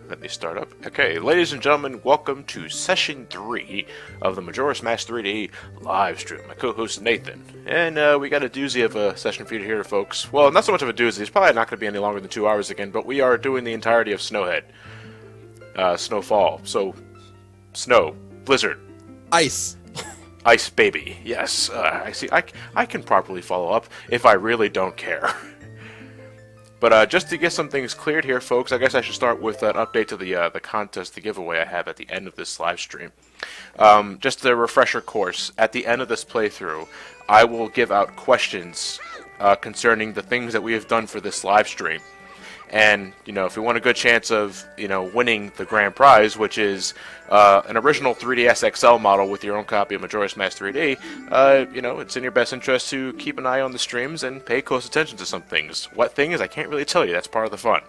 Let me start up. Okay, ladies and gentlemen, welcome to session 3 of the Majora Smash 3D live stream. My co-host Nathan, and we got a doozy of a session for you here, folks. Well, not so much of a doozy. It's probably not going to be any longer than 2 hours again, but we are doing the entirety of Snowhead, Snowfall. So, snow, blizzard, Ice. ice, baby. Yes, I see. I can properly follow up if I really don't care. But just to get some things cleared here, folks, I guess I should start with an update to the contest, the giveaway I have at the end of this live stream. Just a refresher course. At the end of this playthrough, I will give out questions concerning the things that we have done for this live stream. And, you know, if you want a good chance of, you know, winning the grand prize, which is an original 3DS XL model with your own copy of Majora Smash 3D, you know, it's in your best interest to keep an eye on the streams and pay close attention to some things. What things? I can't really tell you. That's part of the fun.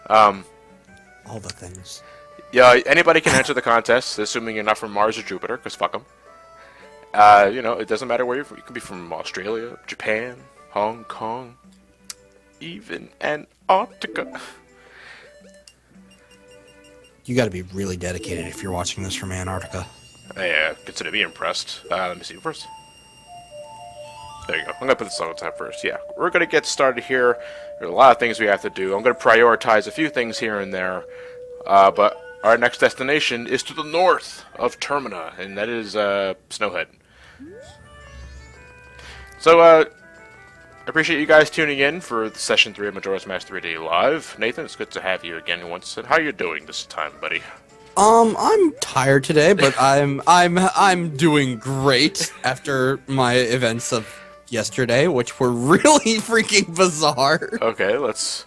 All the things. Yeah, anybody can enter the contest, assuming you're not from Mars or Jupiter, because fuck them. You know, it doesn't matter where you're from. You could be from Australia, Japan, Hong Kong, even Antarctica. You gotta be really dedicated if you're watching this from Antarctica. Yeah, consider me impressed. Let me see first. There you go. I'm gonna put this on tab first. Yeah, we're gonna get started here. There's a lot of things we have to do. I'm gonna prioritize a few things here and there. But our next destination is to the north of Termina, and that is Snowhead. So, I appreciate you guys tuning in for session 3 of Majora Smash 3D Live. Nathan, it's good to have you again once. And how you doing this time, buddy? I'm tired today, but I'm doing great after my events of yesterday, which were really freaking bizarre. Okay, let's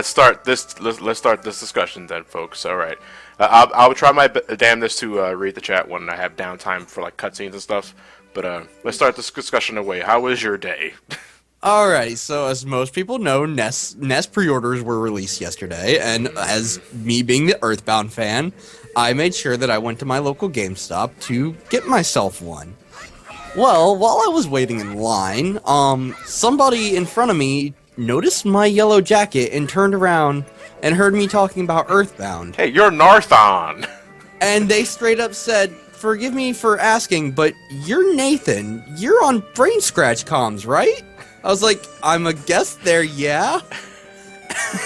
start this discussion then, folks. All right, I'll try my damnedest to read the chat when I have downtime for like cutscenes and stuff. But let's start this discussion away. How was your day? Alright, so as most people know, NES pre-orders were released yesterday, and as me being the Earthbound fan, I made sure that I went to my local GameStop to get myself one. Well, while I was waiting in line, somebody in front of me noticed my yellow jacket and turned around and heard me talking about Earthbound. Hey, you're Narthon! And they straight up said, "Forgive me for asking, but you're Nathan. You're on Brain Scratch comms, right?" I was like, "I'm a guest there, yeah?"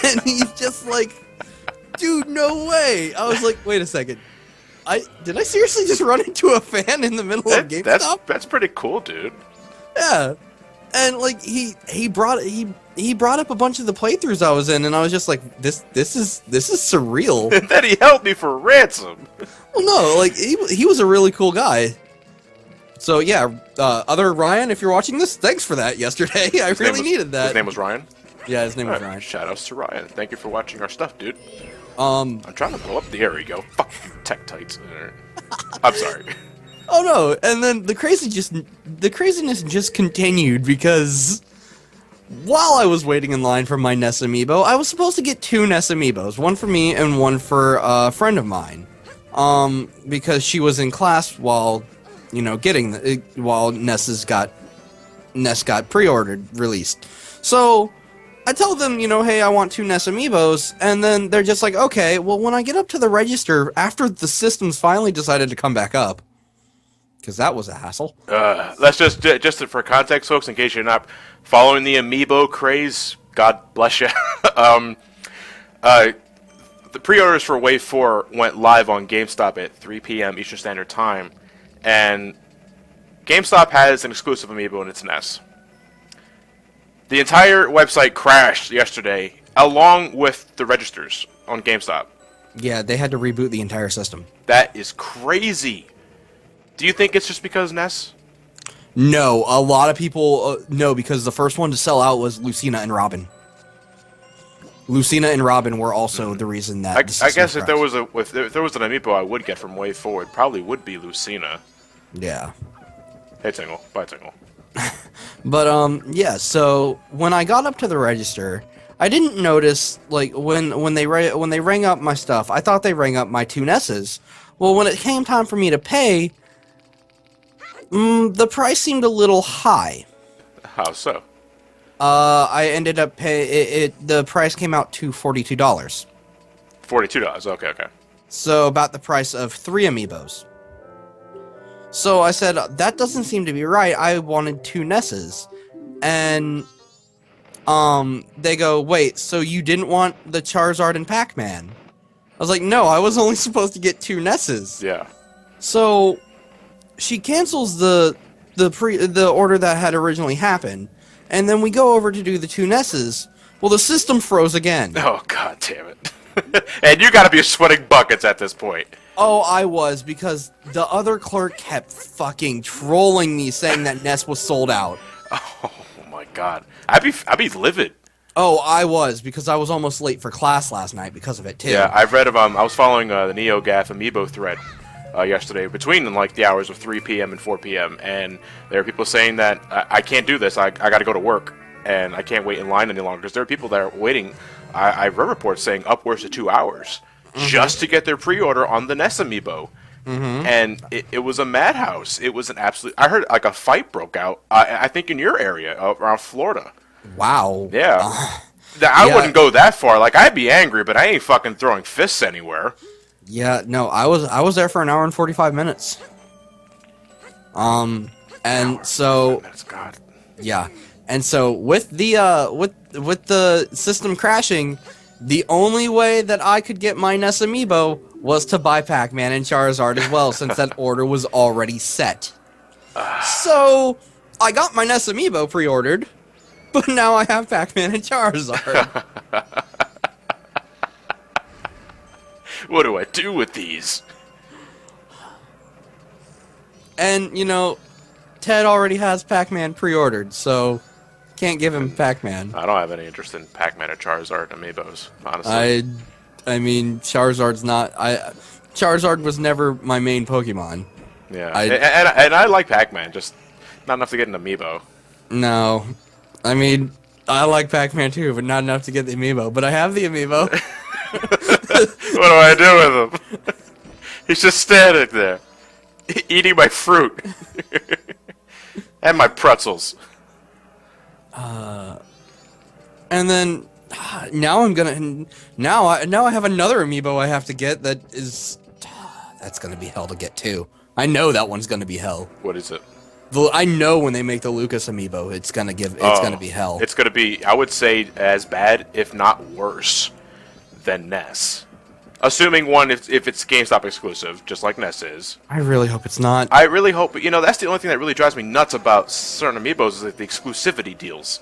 And he's just like, "Dude, no way." I was like, "Wait a second. Did I seriously just run into a fan in the middle of GameStop?" That's pretty cool, dude. Yeah. And like he brought up a bunch of the playthroughs I was in, and I was just like, this is surreal. And then he held me for ransom. Well, no, like he was a really cool guy. So yeah, other Ryan, if you're watching this, thanks for that yesterday. I really needed that. His name was Ryan? Yeah, his name was Ryan. Shoutouts to Ryan. Thank you for watching our stuff, dude. I'm trying to blow up. There we go. Fuck you, tech tights. I'm sorry. Oh no, and then the craziness just continued because while I was waiting in line for my NES Amiibo, I was supposed to get 2 NES Amiibos, one for me and one for a friend of mine. Because she was in class while, you know, while NES got pre-ordered, released. So I tell them, you know, hey, I want 2 NES Amiibos, and then they're just like, okay, well, when I get up to the register, after the systems finally decided to come back up, because that was a hassle. Let's just for context, folks, in case you're not following the Amiibo craze, God bless you. The pre-orders for Wave 4 went live on GameStop at 3 p.m. Eastern Standard Time, and GameStop has an exclusive Amiibo in its NES. The entire website crashed yesterday, along with the registers on GameStop. Yeah, they had to reboot the entire system. That is crazy. Do you think it's just because NES? No, a lot of people no, because the first one to sell out was Lucina and Robin. Lucina and Robin were also the reason that. I guess if there was an Amiibo I would get from Wave 4, it probably would be Lucina. Yeah. Hey Tingle, bye Tingle. But yeah. So when I got up to the register, I didn't notice like when they rang up my stuff. I thought they rang up my 2 NESs. Well, when it came time for me to pay, the price seemed a little high. How so? I ended up the price came out to $42. $42. Okay, okay. So about the price of 3 amiibos. So I said, that doesn't seem to be right. I wanted 2 Nesses. And they go, wait, so you didn't want the Charizard and Pac-Man? I was like, no, I was only supposed to get 2 Nesses. Yeah. So she cancels the order that had originally happened, and then we go over to do the 2 Nesses. Well, the system froze again. Oh, god damn it. And you gotta be sweating buckets at this point. Oh, I was, because the other clerk kept fucking trolling me, saying that Ness was sold out. Oh my god. I'd be livid. Oh, I was, because I was almost late for class last night because of it, too. Yeah, I've read of, I was following the NeoGAF Amiibo thread yesterday between, like, the hours of 3 p.m. and 4 p.m., and there are people saying that I can't do this, I gotta go to work, and I can't wait in line any longer, because there are people that are waiting. I've read reports saying upwards to 2 hours just to get their pre-order on the NES Amiibo. And it was a madhouse. It was an absolute... I heard, like, a fight broke out, I think in your area, around Florida. Wow. Yeah. I wouldn't go that far. Like, I'd be angry, but I ain't fucking throwing fists anywhere. Yeah, no, I was there for an hour and 45 minutes. And so... Minutes, God. Yeah. And so with the with the system crashing, the only way that I could get my NES Amiibo was to buy Pac-Man and Charizard as well, since that order was already set. So I got my NES Amiibo pre-ordered, but now I have Pac-Man and Charizard. What do I do with these? And, you know, Ted already has Pac-Man pre-ordered, so can't give him Pac-Man. I don't have any interest in Pac-Man or Charizard Amiibos, honestly. I mean, Charizard's not... Charizard was never my main Pokemon. Yeah, and I like Pac-Man, just not enough to get an Amiibo. No. I mean, I like Pac-Man too, but not enough to get the Amiibo. But I have the Amiibo. What do I do with him? He's just standing there, eating my fruit. And my pretzels. And then now I'm gonna now I have another Amiibo I have to get that is that's gonna be hell to get too. I know that one's gonna be hell. What is it? I know when they make the Lucas Amiibo, it's gonna be hell. It's gonna be, I would say, as bad, if not worse, than NES. Assuming if it's GameStop exclusive, just like NES is. I really hope it's not. I really hope, you know, that's the only thing that really drives me nuts about certain Amiibos is like the exclusivity deals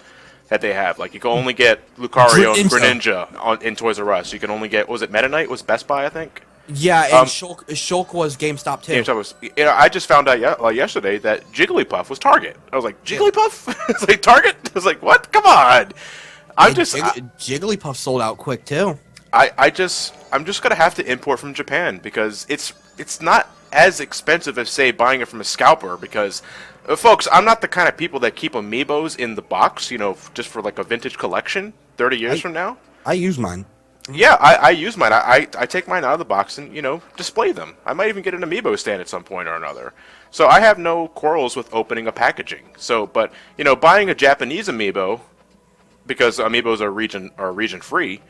that they have. Like, you can only get Lucario and Greninja in Toys R Us. You can only get, what was it, Meta Knight was Best Buy, I think? Yeah, and Shulk was GameStop too. GameStop was, you know, I just found out yesterday that Jigglypuff was Target. I was like, Jigglypuff? It's like Target? I was like, what? Come on! Jigglypuff sold out quick too. I'm just gonna have to import from Japan because it's not as expensive as, say, buying it from a scalper. Because, folks, I'm not the kind of people that keep Amiibos in the box, you know, just for like a vintage collection 30 years from now. I use mine. Yeah, I use mine. I take mine out of the box and, you know, display them. I might even get an Amiibo stand at some point or another. So I have no quarrels with opening a packaging. So, but, you know, buying a Japanese Amiibo, because Amiibos are region free,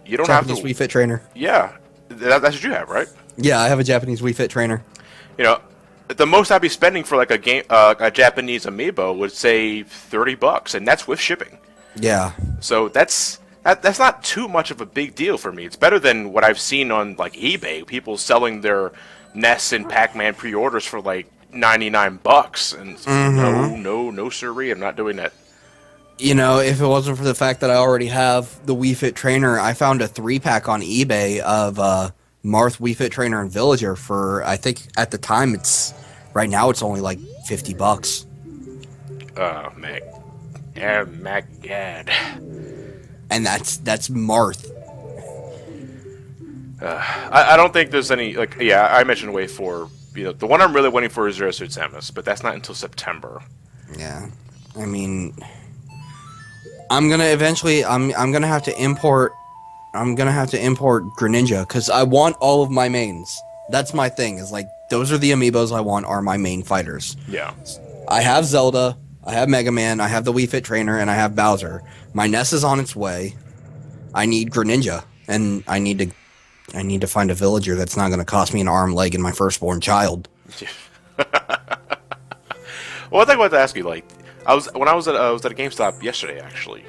you don't have to... Japanese Wii Fit trainer. Yeah, that's what you have, right? Yeah, I have a Japanese Wii Fit trainer. You know, the most I'd be spending for like a Japanese Amiibo would say $30, and that's with shipping. Yeah. So that's not too much of a big deal for me. It's better than what I've seen on like eBay, people selling their NES and Pac-Man pre-orders for like $99, and no siree, I'm not doing that. You know, if it wasn't for the fact that I already have the Wii Fit trainer, I found a 3-pack on eBay of Marth Wii Fit trainer and Villager for, I think at the time right now it's only like $50. Oh my god. And that's Marth. I don't think there's any, like, yeah, I mentioned Wave 4, you know, the one I'm really waiting for is Zero Suit Samus, but that's not until September. Yeah. I mean, I'm gonna have to import Greninja, because I want all of my mains. That's my thing, is like, those are the Amiibos I want, are my main fighters. Yeah. I have Zelda, I have Mega Man, I have the Wii Fit trainer, and I have Bowser. My NES is on its way. I need Greninja, and I need to find a villager that's not going to cost me an arm, leg, and my firstborn child. Well, I think I wanted to ask you, like, I was at a GameStop yesterday, actually,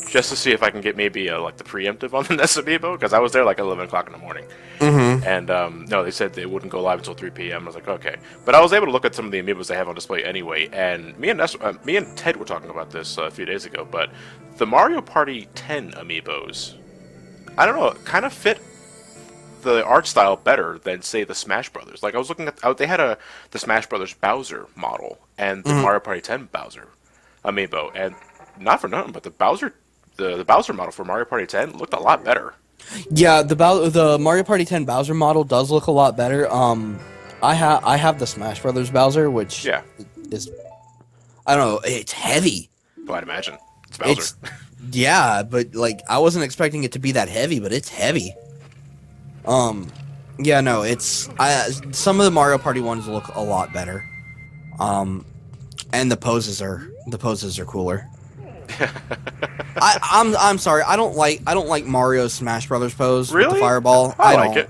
just to see if I can get maybe like the preemptive on the NES Amiibo, because I was there like 11 o'clock in the morning, and no, they said they wouldn't go live until 3 p.m. I was like, okay, but I was able to look at some of the Amiibos they have on display anyway, and me and Ted were talking about this a few days ago, but the Mario Party 10 Amiibos, I don't know, kind of fit the art style better than, say, the Smash Brothers. Like, I was looking at, they had the Smash Brothers Bowser model and the Mario Party 10 Bowser Amiibo, and not for nothing, but the Bowser model for Mario Party 10 looked a lot better. Yeah, the Mario Party 10 Bowser model does look a lot better. I have the Smash Brothers Bowser, which is, I don't know, it's heavy. Well, I'd imagine it's Bowser. Yeah, but like I wasn't expecting it to be that heavy, but it's heavy. Yeah, no, some of the Mario Party ones look a lot better. And the poses are cooler. I'm sorry, I don't like Mario's Smash Brothers pose with the fireball. I like it.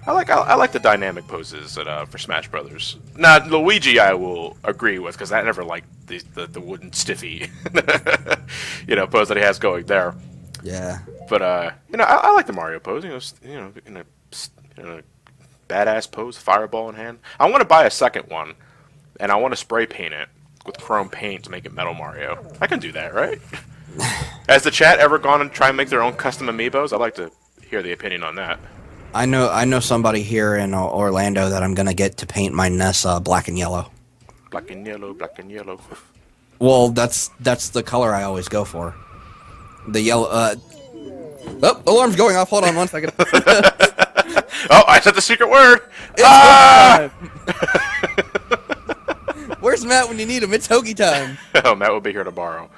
I like the dynamic poses for Smash Brothers. Now Luigi, I will agree with, because I never liked the wooden stiffy, pose that he has going there. Yeah. But I like the Mario pose. In a badass pose, fireball in hand. I want to buy a second one, and I want to spray paint it with chrome paint to make it Metal Mario. I can do that, right? Has the chat ever gone and try and make their own custom amiibos? I'd like to hear the opinion on that. I know somebody here in Orlando that I'm gonna get to paint my NES black and yellow. Black and yellow, black and yellow. Well, that's the color I always go for. The yellow. Oh, alarm's going off. Hold on 1 second. Oh, I said the secret word. Where's Matt when you need him? It's Hoagie time. Oh, Matt will be here tomorrow.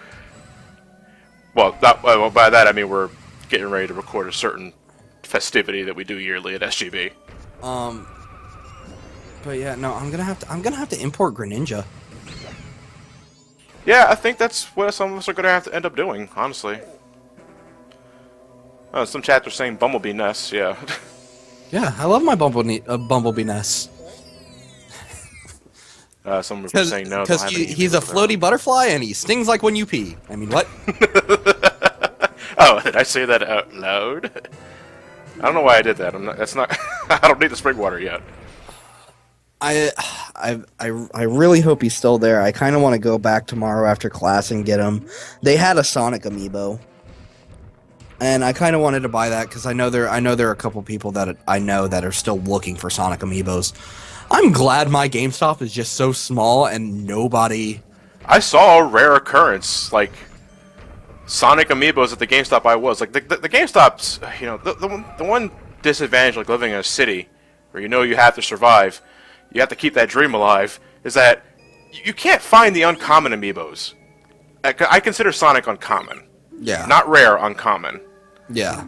Well, by that I mean we're getting ready to record a certain festivity that we do yearly at SGB. But yeah, no, I'm gonna have to import Greninja. Yeah, I think that's what some of us are gonna have to end up doing, honestly. Some chats are saying Bumblebee Ness, yeah. Yeah, I love my Bumblebee Ness. Some were saying no. Because he's a floaty butterfly and he stings like when you pee. I mean, what? Oh, did I say that out loud? I don't know why I did that. That's not. I don't need the spring water yet. I really hope he's still there. I kind of want to go back tomorrow after class and get him. They had a Sonic amiibo, and I kind of wanted to buy that because I know there are a couple people that I know that are still looking for Sonic amiibos. I'm glad my GameStop is just so small and nobody. I saw a rare occurrence like Sonic amiibos at the GameStop I was. Like, the GameStop's, the one disadvantage, like, living in a city where you have to survive, you have to keep that dream alive, is that you can't find the uncommon amiibos. I consider Sonic uncommon. Yeah. Not rare, uncommon. Yeah.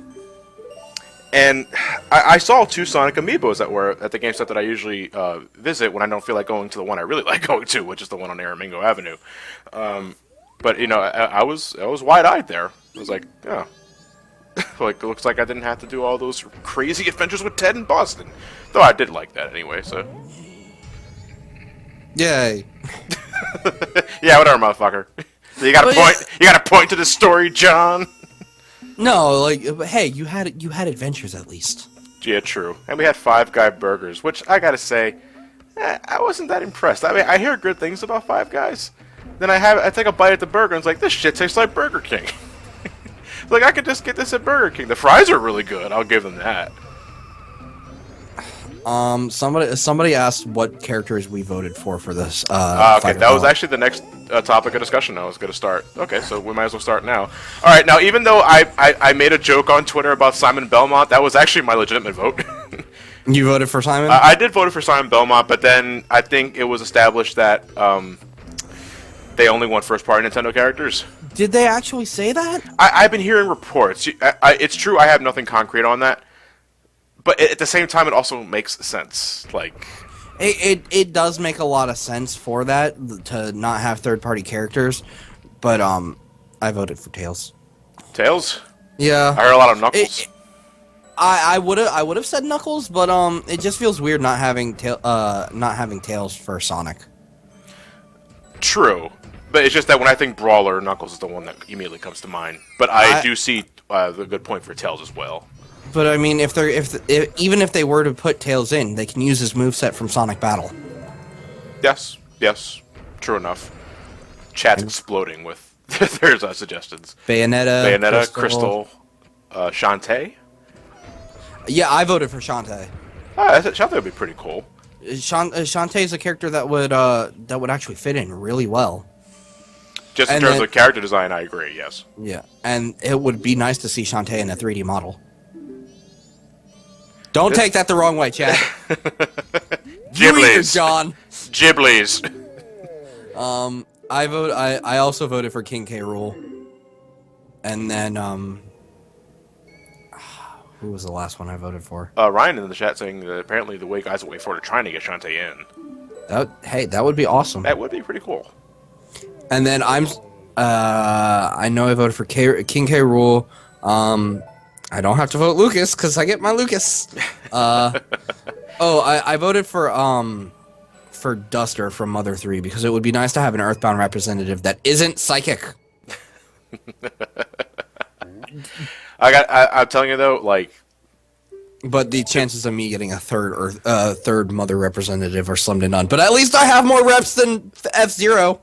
And I saw 2 Sonic amiibos that were at the GameStop that I usually visit when I don't feel like going to the one I really like going to, which is the one on Aramingo Avenue. But I was wide-eyed there. I was like, oh, like it looks like I didn't have to do all those crazy adventures with Ted in Boston. Though I did like that anyway. So, yay. Yeah, whatever, motherfucker. So you got a point. You got a point to the story, John. No, like, hey, you had adventures at least. Yeah, true. And we had Five Guy burgers, which I gotta say, I wasn't that impressed. I mean, I hear good things about Five Guys. Then I take a bite at the burger and it's like, this shit tastes like Burger King. Like, I could just get this at Burger King. The fries are really good. I'll give them that. Somebody asked what characters we voted for this. Okay, that was actually the next topic of discussion I was going to start. Okay, so we might as well start now. All right, now even though I made a joke on Twitter about Simon Belmont, that was actually my legitimate vote. You voted for Simon? I did vote for Simon Belmont, but then I think it was established that they only want first-party Nintendo characters. Did they actually say that? I've been hearing reports. It's true, I have nothing concrete on that. But at the same time, it also makes sense. Like, it does make a lot of sense for that, to not have third-party characters. But I voted for Tails. Tails? Yeah. I heard a lot of Knuckles. I would have said Knuckles, but it just feels weird not having Tails for Sonic. True, but it's just that when I think Brawler, Knuckles is the one that immediately comes to mind. But I do see the good point for Tails as well. But I mean, even if they were to put Tails in, they can use his moveset from Sonic Battle. Yes, true enough. Chat's exploding with there's suggestions. Bayonetta, Crystal, Shantae. Yeah, I voted for Shantae. Shantae would be pretty cool. Shantae is a character that would actually fit in really well. Just in terms of character design, I agree. Yes. Yeah, and it would be nice to see Shantae in a 3D model. Don't take that the wrong way, Chad. Ghiblies, John. Ghiblies. I also voted for King K. Rool, and then who was the last one I voted for? Ryan in the chat saying that apparently the way guys at Way Forward are trying to get Shantae in. Hey, that would be awesome. That would be pretty cool. And then I know I voted for King K. Rool. I don't have to vote Lucas because I get my Lucas. I voted for Duster from Mother 3 because it would be nice to have an Earthbound representative that isn't psychic. I'm telling you though, like. But the chances of me getting a third Mother representative are slim to none. But at least I have more reps than F-Zero.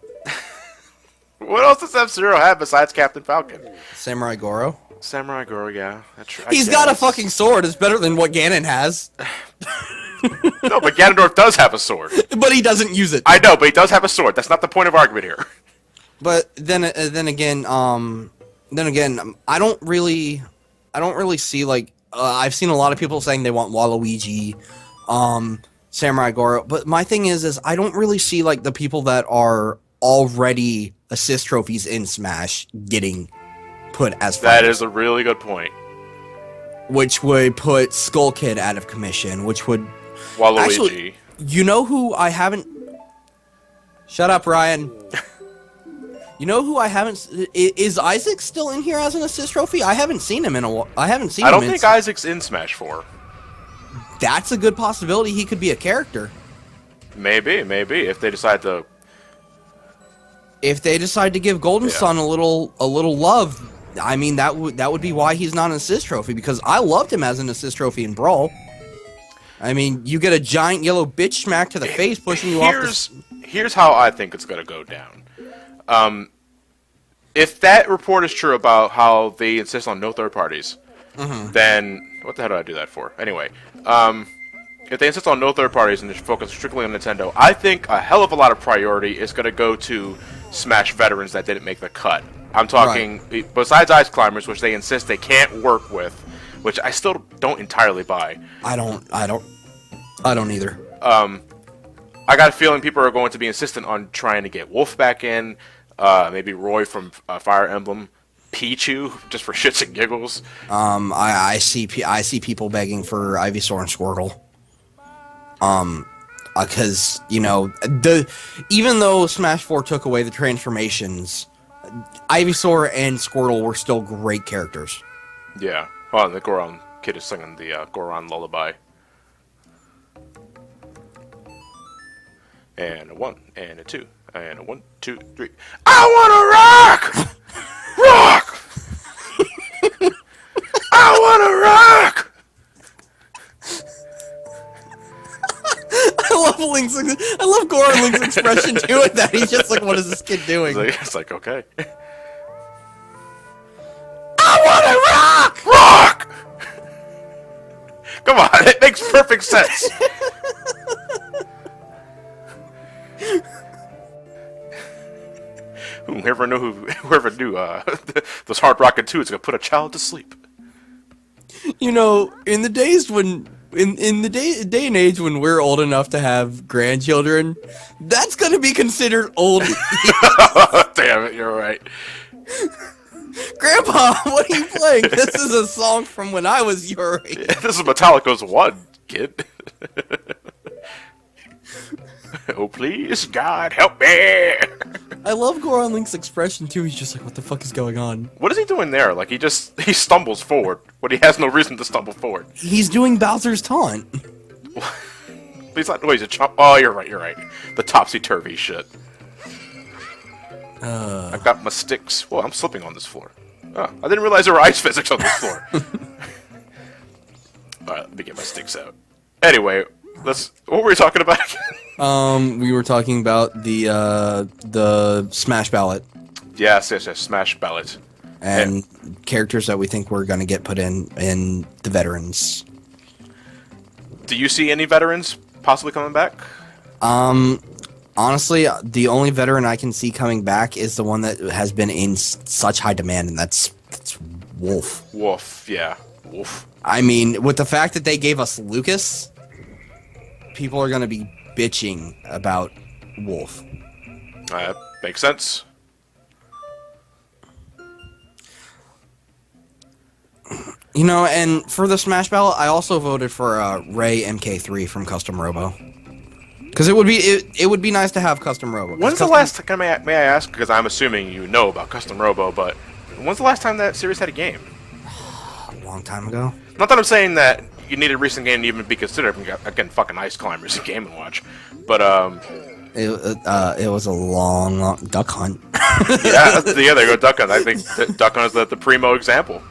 What else does F-Zero have besides Captain Falcon? Samurai Goro. Samurai Goro, yeah, that's true. He's got a fucking sword. It's better than what Ganon has. No, but Ganondorf does have a sword. But he doesn't use it. I know, but he does have a sword. That's not the point of argument here. But then again, I don't really see like I've seen a lot of people saying they want Waluigi, Samurai Goro. But my thing is I don't really see like the people that are already assist trophies in Smash getting put as fighters. That is a really good point. Which would put Skull Kid out of commission, which would... Waluigi. Actually, you know who I haven't... Shut up, Ryan. You know who I haven't... Is Isaac still in here as an assist trophy? I haven't seen him in a while. I don't think Isaac's in Smash 4. That's a good possibility. He could be a character. Maybe. If they decide to... If they decide to give Golden Sun a little love... I mean, that would be why he's not an assist trophy, because I loved him as an assist trophy in Brawl. I mean, you get a giant yellow bitch smack to the face pushing you off the... Here's how I think it's going to go down. If that report is true about how they insist on no third parties, then... What the hell did I do that for? Anyway, if they insist on no third parties and just focus strictly on Nintendo, I think a hell of a lot of priority is going to go to Smash veterans that didn't make the cut. I'm talking, besides Ice Climbers, which they insist they can't work with, which I still don't entirely buy. I don't either. I got a feeling people are going to be insistent on trying to get Wolf back in, maybe Roy from Fire Emblem, Pichu, just for shits and giggles. I see people begging for Ivysaur and Squirtle. Because, you know, even though Smash 4 took away the transformations, Ivysaur and Squirtle were still great characters. Yeah. Well, the Goron kid is singing the Goron lullaby. And a 1, and a 2, and a 1, 2, 3. I wanna rock! Rock! I wanna rock! I love Goron Link's expression too at that. He's just like, what is this kid doing? It's like okay. I wanna rock! Rock! Come on, it makes perfect sense. Whoever knew those hard rockin' tunes gonna put a child to sleep. You know, in the days when in the day and age when we're old enough to have grandchildren, that's gonna be considered old. Damn it, you're right. Grandpa, what are you playing? This is a song from when I was your age. Yeah, this is Metallica's One, kid. Oh please, God help me! I love Goron Link's expression too. He's just like, what the fuck is going on? What is he doing there? Like, he stumbles forward, but he has no reason to stumble forward. He's doing Bowser's taunt. He's not, he's a chump. Oh, you're right. The topsy-turvy shit. I've got my sticks. Whoa, I'm slipping on this floor. Oh, I didn't realize there were ice physics on this floor. Alright, let me get my sticks out. Anyway, what were we talking about again? We were talking about the Smash Ballot. Yes, Smash Ballot. And characters that we think we're gonna get put in the veterans. Do you see any veterans possibly coming back? Honestly, the only veteran I can see coming back is the one that has been in such high demand, and that's Wolf. Wolf, yeah. Wolf. I mean, with the fact that they gave us Lucas, people are going to be bitching about Wolf. Makes sense. You know, and for the Smash Ballot, I also voted for Ray MK3 from Custom Robo. Because it would be nice to have Custom Robo. When's the last time, may I ask, because I'm assuming you know about Custom Robo, but when's the last time that series had a game? A long time ago. Not that I'm saying that you need a recent game to even be considered. Again, fucking Ice Climbers, a Game & Watch. But, it was a long Duck Hunt. yeah, there you go, Duck Hunt. I think Duck Hunt is the primo example.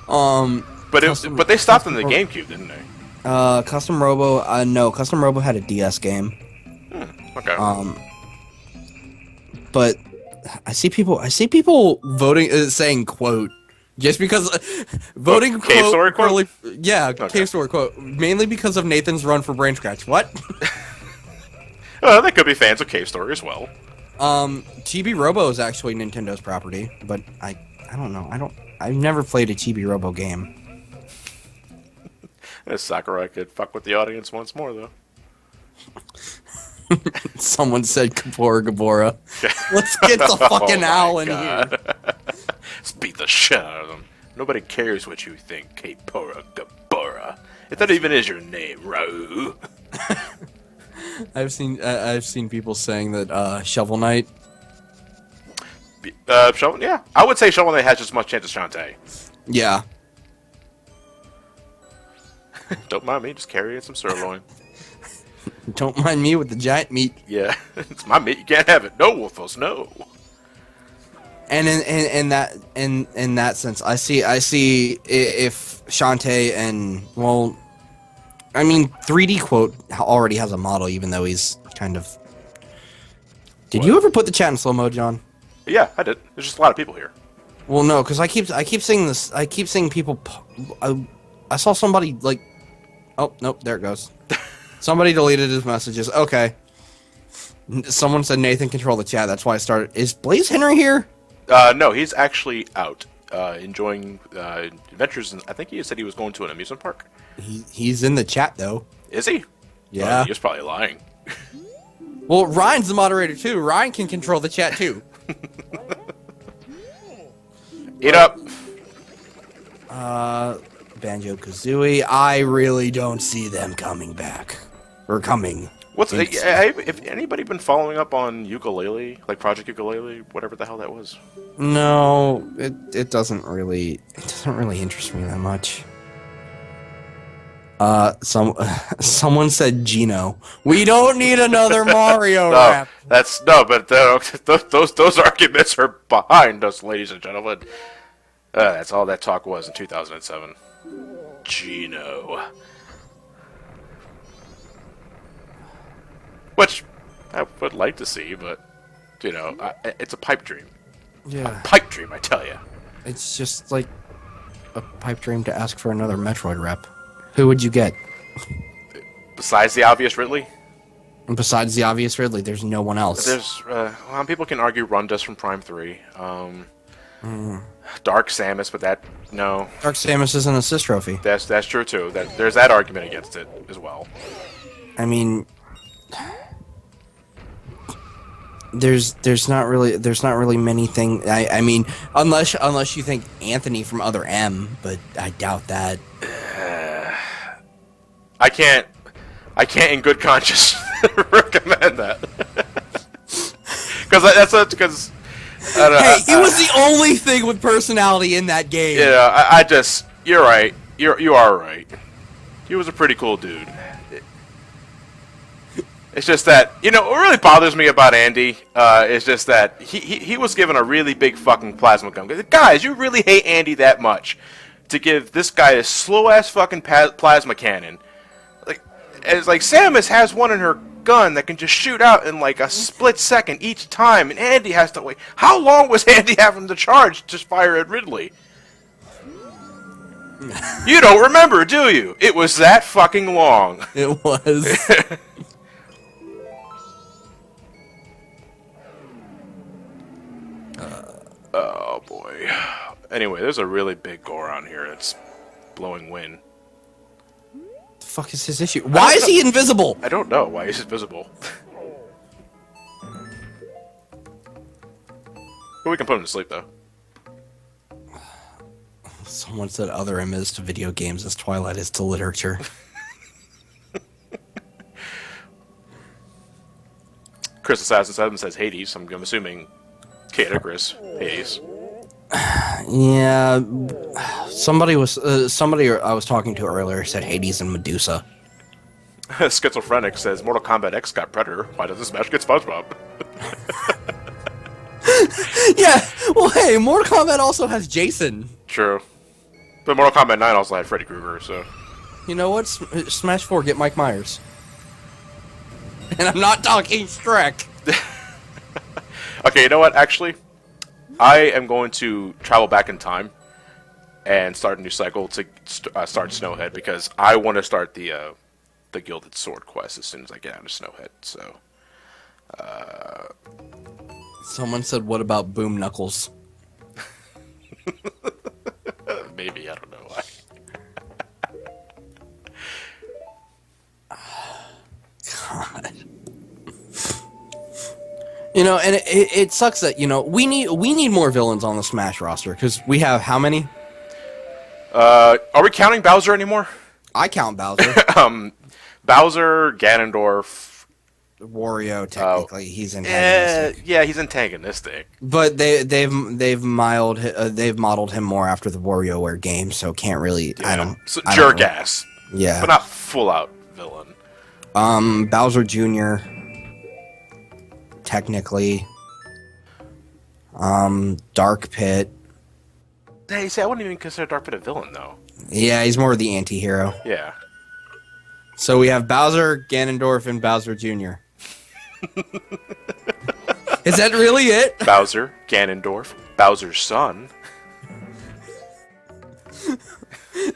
But they stopped in the GameCube, didn't they? Custom Robo, no, Custom Robo had a DS game. Okay. But I see people voting, saying quote, just because, voting quote. Cave Story quote? Yeah, Okay. Cave Story quote, mainly because of Nathan's run for Brain Scratch. What? Well, they could be fans of Cave Story as well. Chibi Robo is actually Nintendo's property, but I don't know, I've never played a Chibi Robo game. Sakurai could fuck with the audience once more, though. Someone said Gabora Gabora. Let's get the fucking owl in here. Let's beat the shit out of them. Nobody cares what you think, Kapora Gabora. If that even is your name, Raul. I've seen people saying that Shovel Knight. Yeah. I would say Shovel Knight has just as much chance as Shantae. Yeah. Don't mind me, just carrying some sirloin. Don't mind me with the giant meat. Yeah, it's my meat. You can't have it. No, Wolfos, no. And in that sense, I see if Shantae and, well, I mean, 3D Quote already has a model, even though he's kind of. Did you ever put the chat in slow mo, John? Yeah, I did. There's just a lot of people here. Well, no, because I keep seeing this. I keep seeing people. I saw somebody like. Oh nope, there it goes. Somebody deleted his messages. Okay. Someone said Nathan control the chat. That's why I started. Is Blaze Henry here? No, he's actually out enjoying adventures. I think he said he was going to an amusement park. He's in the chat though. Is he? Yeah. Oh, he was probably lying. Well, Ryan's the moderator too. Ryan can control the chat too. Eat up. Banjo-Kazooie, I really don't see them coming back. Or coming. If anybody been following up on Ukulele, like Project Ukulele, whatever the hell that was? No, it doesn't really interest me that much. Someone said Gino. We don't need another Mario rap. But those arguments are behind us, ladies and gentlemen. That's all that talk was in 2007. Gino. Which I would like to see, but, you know, it's a pipe dream. Yeah. A pipe dream, I tell you. It's just like a pipe dream to ask for another Metroid rep. Who would you get? Besides the obvious Ridley? Besides the obvious Ridley, there's no one else. People can argue Rundus from Prime 3. Dark Samus, but no. Dark Samus is an assist trophy. That's true too. There's that argument against it as well. I mean, there's not really many things. I mean, unless you think Anthony from Other M, but I doubt that. I can't in good conscience recommend that. because. Hey, he was the only thing with personality in that game. Yeah, I just. You're right. You are right. He was a pretty cool dude. It's just that, what really bothers me about Andy is just that he was given a really big fucking plasma gun. Guys, you really hate Andy that much to give this guy a slow-ass fucking plasma cannon. It's like Samus has one in her gun that can just shoot out in like a split second each time, and Andy has to wait. How long was Andy having to charge to fire at Ridley? You don't remember, do you? It was that fucking long. It was. Oh boy. Anyway, there's a really big Goron here that's blowing wind. The fuck is his issue? Why is he invisible? I don't know why he's invisible. But we can put him to sleep though. Someone said other ems to video games as Twilight is to literature. Chris Assassin 7 says Hades. I'm assuming Kate or Chris. Hades. Yeah, somebody I was talking to earlier said Hades and Medusa. Schizophrenic says Mortal Kombat X got Predator. Why doesn't Smash get SpongeBob? Yeah, well, hey, Mortal Kombat also has Jason. True. But Mortal Kombat 9 also had Freddy Krueger, so... You know what? Smash 4, get Mike Myers. And I'm not talking Shrek. Okay, you know what? Actually, I am going to travel back in time and start a new cycle to start Snowhead, because I want to start the Gilded Sword quest as soon as I get out of Snowhead, so... Someone said, what about Boom Knuckles? Maybe, I don't know why. God. You know, and it sucks that, we need more villains on the Smash roster, because we have how many? Are we counting Bowser anymore? I count Bowser. Bowser, Ganondorf... Wario, technically, he's antagonistic. Yeah, he's antagonistic. But they've modeled him more after the WarioWare game, so can't really. Yeah. I jerk ass. Yeah, but not full out villain. Bowser Jr. Technically. Dark Pit. Hey, see, I wouldn't even consider Dark Pit a villain though. Yeah, he's more of the anti-hero. Yeah. So we have Bowser, Ganondorf, and Bowser Jr. Is that really it? Bowser, Ganondorf, Bowser's son.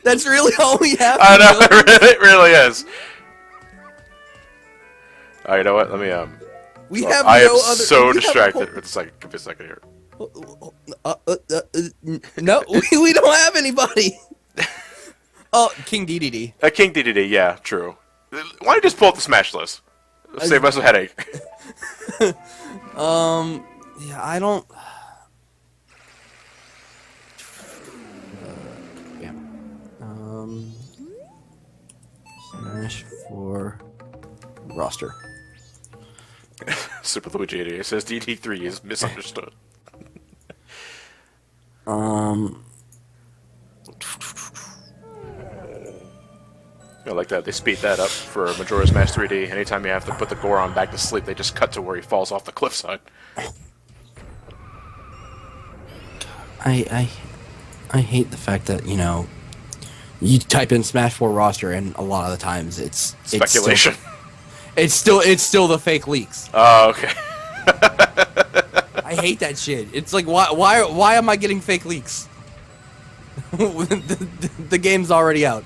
That's really all we have. I know, it really is. Oh, you know what? Let me We have I no am other. so distracted. Give me a second here. No, we don't have anybody. Oh, King DDD. King DDD, yeah, true. Why don't you just pull up the Smash list? Save us a headache. Yeah, I don't... Yeah. Smash 4 roster. Super Luigi 88 says DD3 is misunderstood. I like that. They speed that up for Majora's Mask 3D. Anytime you have to put the Goron back to sleep, they just cut to where he falls off the cliffside. I hate the fact that, you type in Smash 4 roster and a lot of the times it's speculation. It's still the fake leaks. Oh, okay. I hate that shit. It's like, why am I getting fake leaks? the game's already out.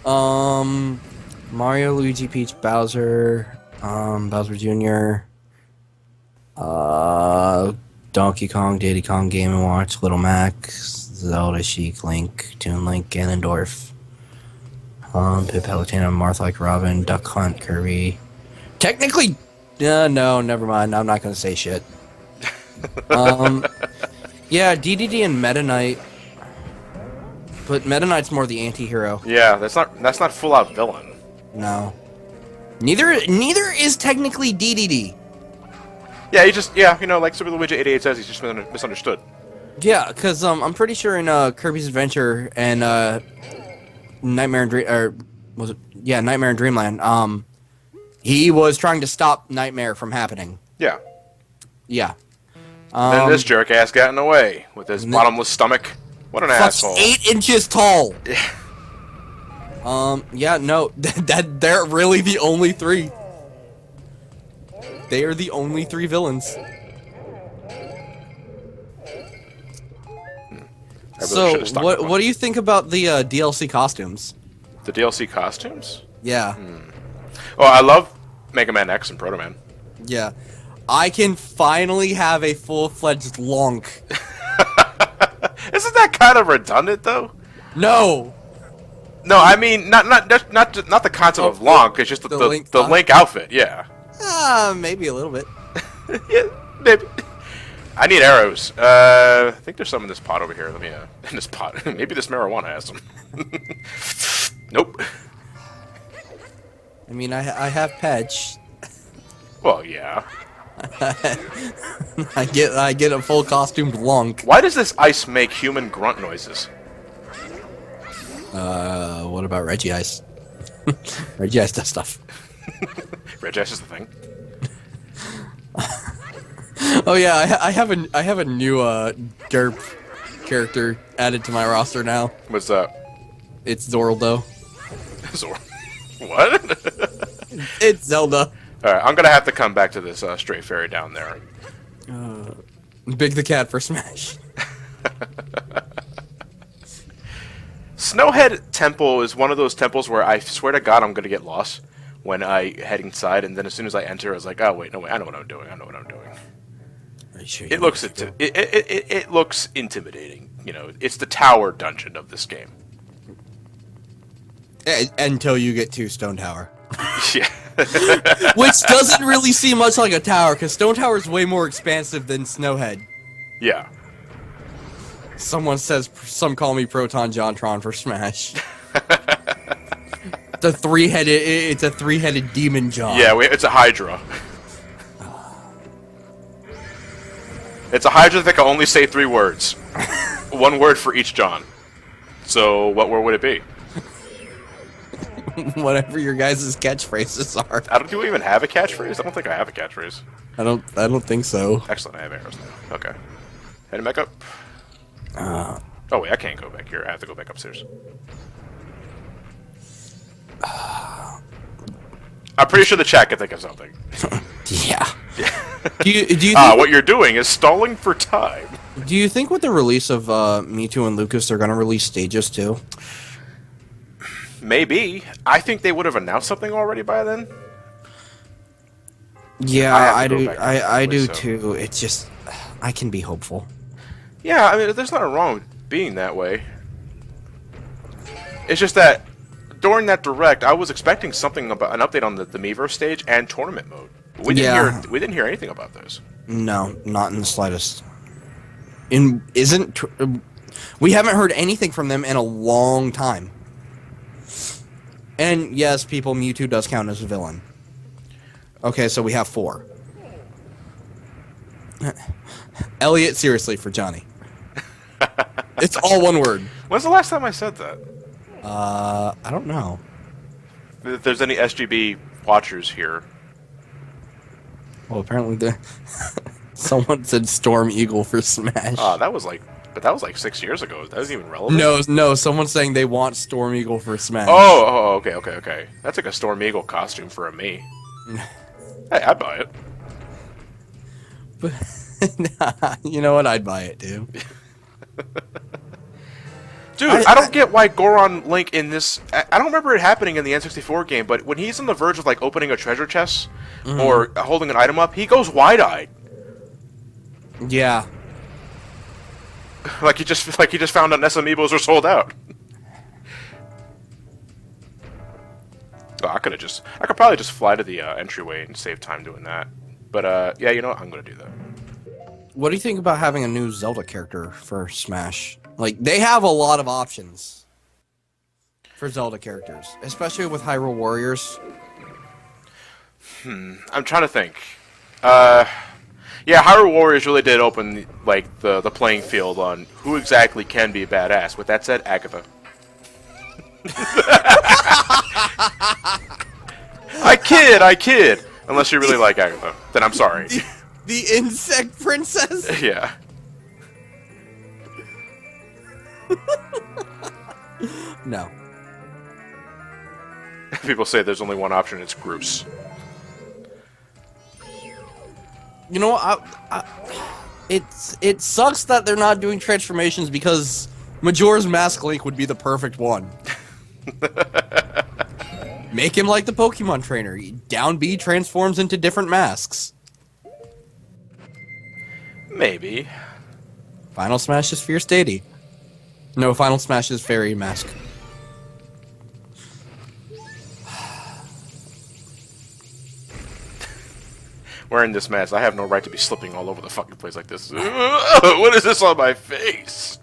Mario, Luigi, Peach, Bowser, Bowser Jr., Donkey Kong, Diddy Kong, Game & Watch, Little Mac, Zelda, Sheik, Link, Toon Link, Ganondorf, Pip, Palutena, Marth like Robin, Duck Hunt, Kirby. Technically, no, never mind. I'm not gonna say shit. Yeah, DDD and Meta Knight. But Meta Knight's more the anti-hero. Yeah, that's not full out villain. No. Neither is technically DDD. Yeah, he just, yeah, you know, like Super Luigi 88 says, he's just misunderstood. Yeah, because I'm pretty sure in Kirby's Adventure and Nightmare in Dream, or was it? Yeah, Nightmare in Dreamland. He was trying to stop Nightmare from happening. Yeah. Yeah. Then this jerk ass got in the way with his bottomless stomach. What an asshole. 8 inches tall. Yeah. Yeah, no, that they're really the only 3. They are the only 3 villains. So, what do you think about the DLC costumes? The DLC costumes? Yeah. Oh, I love Mega Man X and Proto Man. Yeah. I can finally have a full-fledged Lonk. Isn't that kind of redundant, though? No. No, I mean not the concept of Lonk. It's just the Link outfit. Yeah. Maybe a little bit. Yeah, maybe. I need arrows. I think there's some in this pot over here. Let me in this pot. Maybe this marijuana has some. Nope. I mean, I have Pedge. Well, yeah. I get a full costumed Lonk. Why does this ice make human grunt noises? What about Reggie Ice? Reggie Ice does stuff. Reggie Ice is the thing. Oh yeah, I have a new derp character added to my roster now. What's that? It's Zorldo. What? It's Zelda. Alright, I'm gonna have to come back to this straight ferry down there. Big the Cat for Smash. Snowhead Temple is one of those temples where I swear to God I'm gonna get lost when I head inside, and then as soon as I enter, I was like, oh wait, no wait, I know what I'm doing. I know what I'm doing. Are you sure It looks it looks intimidating. You know, it's the tower dungeon of this game. Until you get to Stone Tower. Yeah. Which doesn't really seem much like a tower, because Stone Tower is way more expansive than Snowhead. Yeah. Someone says, some call me Proton Jontron for Smash. It's a three-headed demon John. Yeah, it's a Hydra. It's a Hydra that can only say 3 words. 1 word for each John. So, what word would it be? Whatever your guys' catchphrases are. Do we even have a catchphrase? I don't think I have a catchphrase. I don't think so. Excellent, I have arrows now. Okay. Heading back up. Oh wait, I can't go back here. I have to go back upstairs. I'm pretty sure the chat can think of something. Yeah. Do you think what you're doing is stalling for time. Do you think with the release of Mewtwo and Lucas, they're gonna release stages too? Maybe. I think they would have announced something already by then. Yeah, I do too. It's just, I can be hopeful. Yeah, I mean, there's nothing wrong with being that way. It's just that during that direct, I was expecting something about an update on the Miiverse stage and tournament mode. We didn't hear anything about those. No, not in the slightest. We haven't heard anything from them in a long time. And yes, people, Mewtwo does count as a villain. Okay, so we have 4. Elliot, seriously, for Johnny. It's all 1 word. When's the last time I said that? I don't know. If there's any SGB watchers here. Well, apparently someone said Storm Eagle for Smash. That was like 6 years ago. That wasn't even relevant. No, someone's saying they want Storm Eagle for Smash. Oh, okay. That's like a Storm Eagle costume for a me. Hey, I'd buy it. But you know what? I'd buy it too. Dude, I don't get why Goron Link in this... I don't remember it happening in the N64 game, but when he's on the verge of like opening a treasure chest or holding an item up, he goes wide-eyed. Yeah. Like he just found out NES Amiibos are sold out. Oh, I could probably just fly to the entryway and save time doing that. But yeah, you know what? I'm gonna do that. What do you think about having a new Zelda character for Smash? Like, they have a lot of options for Zelda characters, especially with Hyrule Warriors. I'm trying to think. Yeah, Hyrule Warriors really did open like the playing field on who exactly can be badass. With that said, Agatha. I kid. Unless you really like Agatha, then I'm sorry. The insect princess? Yeah. No. People say there's only one option, it's Groose. You know, it sucks that they're not doing transformations because Majora's Mask Link would be the perfect one. Make him like the Pokemon trainer. Down B transforms into different masks. Maybe. Final Smash is Fierce Deity. No, Final Smash is Fairy Mask. Wearing this mask, I have no right to be slipping all over the fucking place like this. What is this on my face?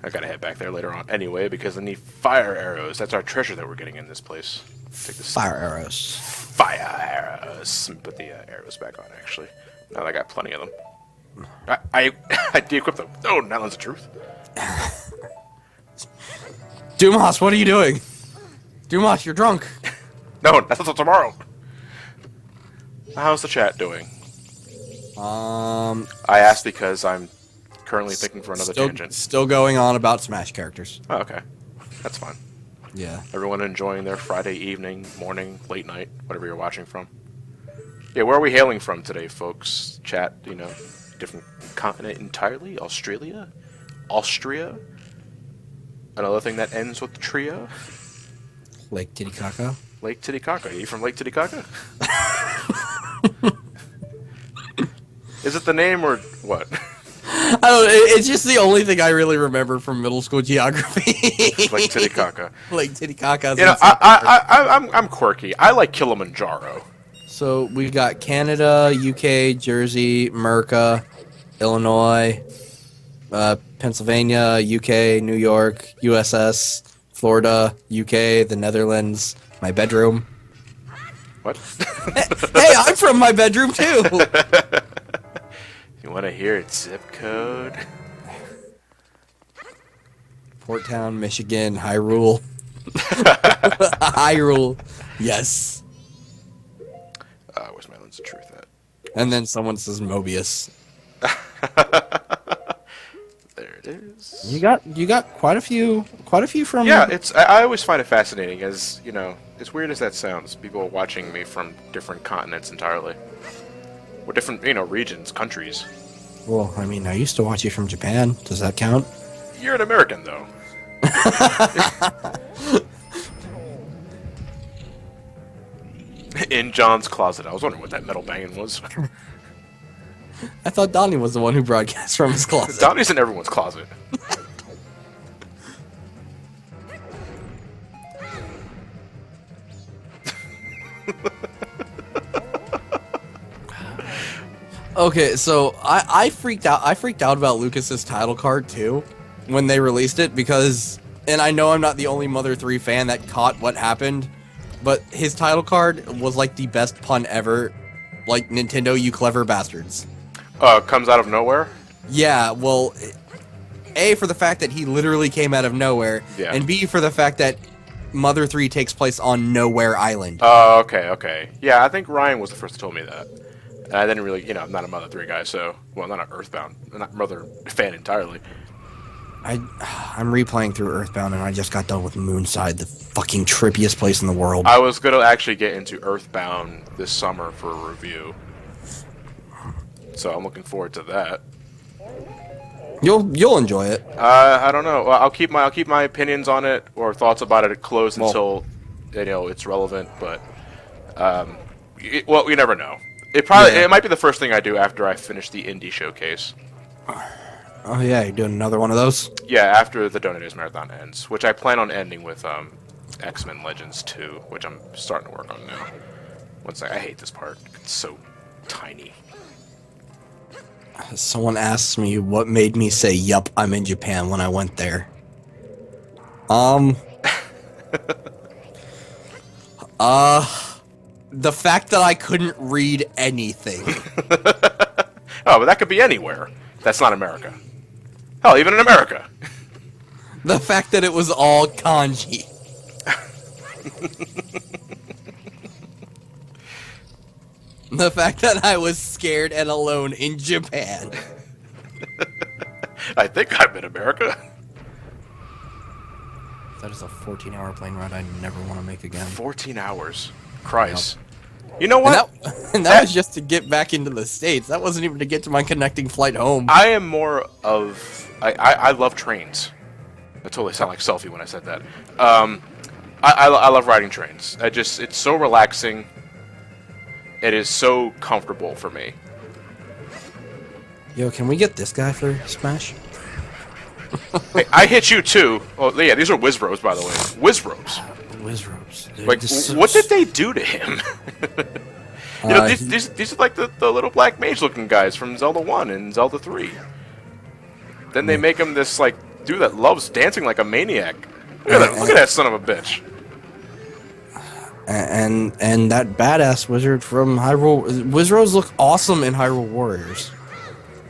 I gotta head back there later on anyway, because I need fire arrows. That's our treasure that we're getting in this place. Take this Fire arrows. Fire arrows. Let me put the arrows back on, actually. Now that I got plenty of them. I de-equipped them. Oh, now that's the truth. Dumas, what are you doing? Dumas, you're drunk. No, that's until tomorrow. How's the chat doing? I asked because I'm currently thinking for another tangent. Still going on about Smash characters. Oh, okay. That's fine. Yeah. Everyone enjoying their Friday evening, morning, late night, whatever you're watching from. Yeah, where are we hailing from today, folks? Chat, you know, different continent entirely? Australia? Austria? Another thing that ends with trio? Lake Titicaca. Lake Titicaca. Are you from Lake Titicaca? Is it the name or what? I don't. It's just the only thing I really remember from middle school geography. Lake Titicaca. Lake Titicaca. You know, I'm quirky. I like Kilimanjaro. So we've got Canada, UK, Jersey, America, Illinois, Pennsylvania, UK, New York, USS, Florida, UK, the Netherlands, my bedroom. What? Hey, I'm from my bedroom too. You want to hear its zip code? Port Town, Michigan, Hyrule. Hyrule. Yes. Where's my lens of truth at? And then someone says Mobius. There it is. You got quite a few from. Yeah, I always find it fascinating, as you know, as weird as that sounds, people watching me from different continents entirely, or different, you know, regions, countries. Well, I mean, I used to watch you from Japan. Does that count? You're an American, though. In John's closet. I was wondering what that metal banging was. I thought Donnie was the one who broadcast from his closet. Donnie's in everyone's closet. Okay, so I freaked out. I freaked out about Lucas's title card too when they released it because, and I know I'm not the only Mother 3 fan that caught what happened, but his title card was like the best pun ever. Like, Nintendo, you clever bastards. Comes out of nowhere? Yeah, well, A, for the fact that he literally came out of nowhere, yeah. And B, for the fact that Mother 3 takes place on Nowhere Island. Oh, okay. Yeah, I think Ryan was the first to tell me that. And I didn't really, you know, I'm not a Mother 3 guy, so, well, not an Earthbound, not Mother fan entirely. I'm replaying through Earthbound, and I just got done with Moonside, the fucking trippiest place in the world. I was going to actually get into Earthbound this summer for a review. So I'm looking forward to that. You'll enjoy it. I don't know. Well, I'll keep my opinions on it or thoughts about it closed until, you know, it's relevant. But well, you never know. It might be the first thing I do after I finish the indie showcase. Oh yeah, you're doing another one of those? Yeah, after the Donators Marathon ends, which I plan on ending with X-Men Legends 2, which I'm starting to work on now. I hate this part. It's so tiny. Someone asks me what made me say, "Yup, I'm in Japan" when I went there. The fact that I couldn't read anything. Oh, but that could be anywhere. That's not America. Hell, even in America. The fact that it was all kanji. The fact that I was scared and alone in Japan. I think I'm in America. That is a 14-hour plane ride I never want to make again. 14 hours. Christ. Yep. You know what? And that was just to get back into the States. That wasn't even to get to my connecting flight home. I am more of... I love trains. I totally sound like Selfie when I said that. I love riding trains. It's so relaxing. It is so comfortable for me. Yo, can we get this guy for Smash? Hey, I hit you too. Oh yeah, these are Wizrobes, by the way. Wizrobes. Wizrobes. Like, what did they do to him? You know, these are like the little black mage-looking guys from Zelda 1 and Zelda 3. Then they make him this like dude that loves dancing like a maniac. Look at that son of a bitch. And that badass wizard from Hyrule... Wizards look awesome in Hyrule Warriors.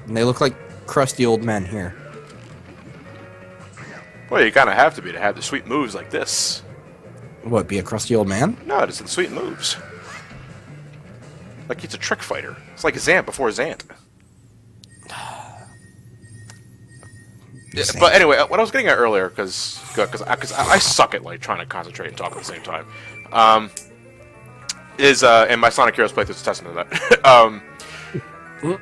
And they look like crusty old men here. Well, you kind of have to have the sweet moves like this. What, be a crusty old man? No, it's the sweet moves. Like he's a trick fighter. It's like Zant before Zant. Yeah, but anyway, what I was getting at earlier, because I suck at like trying to concentrate and talk at the same time, is and my Sonic Heroes playthrough is a testament to that.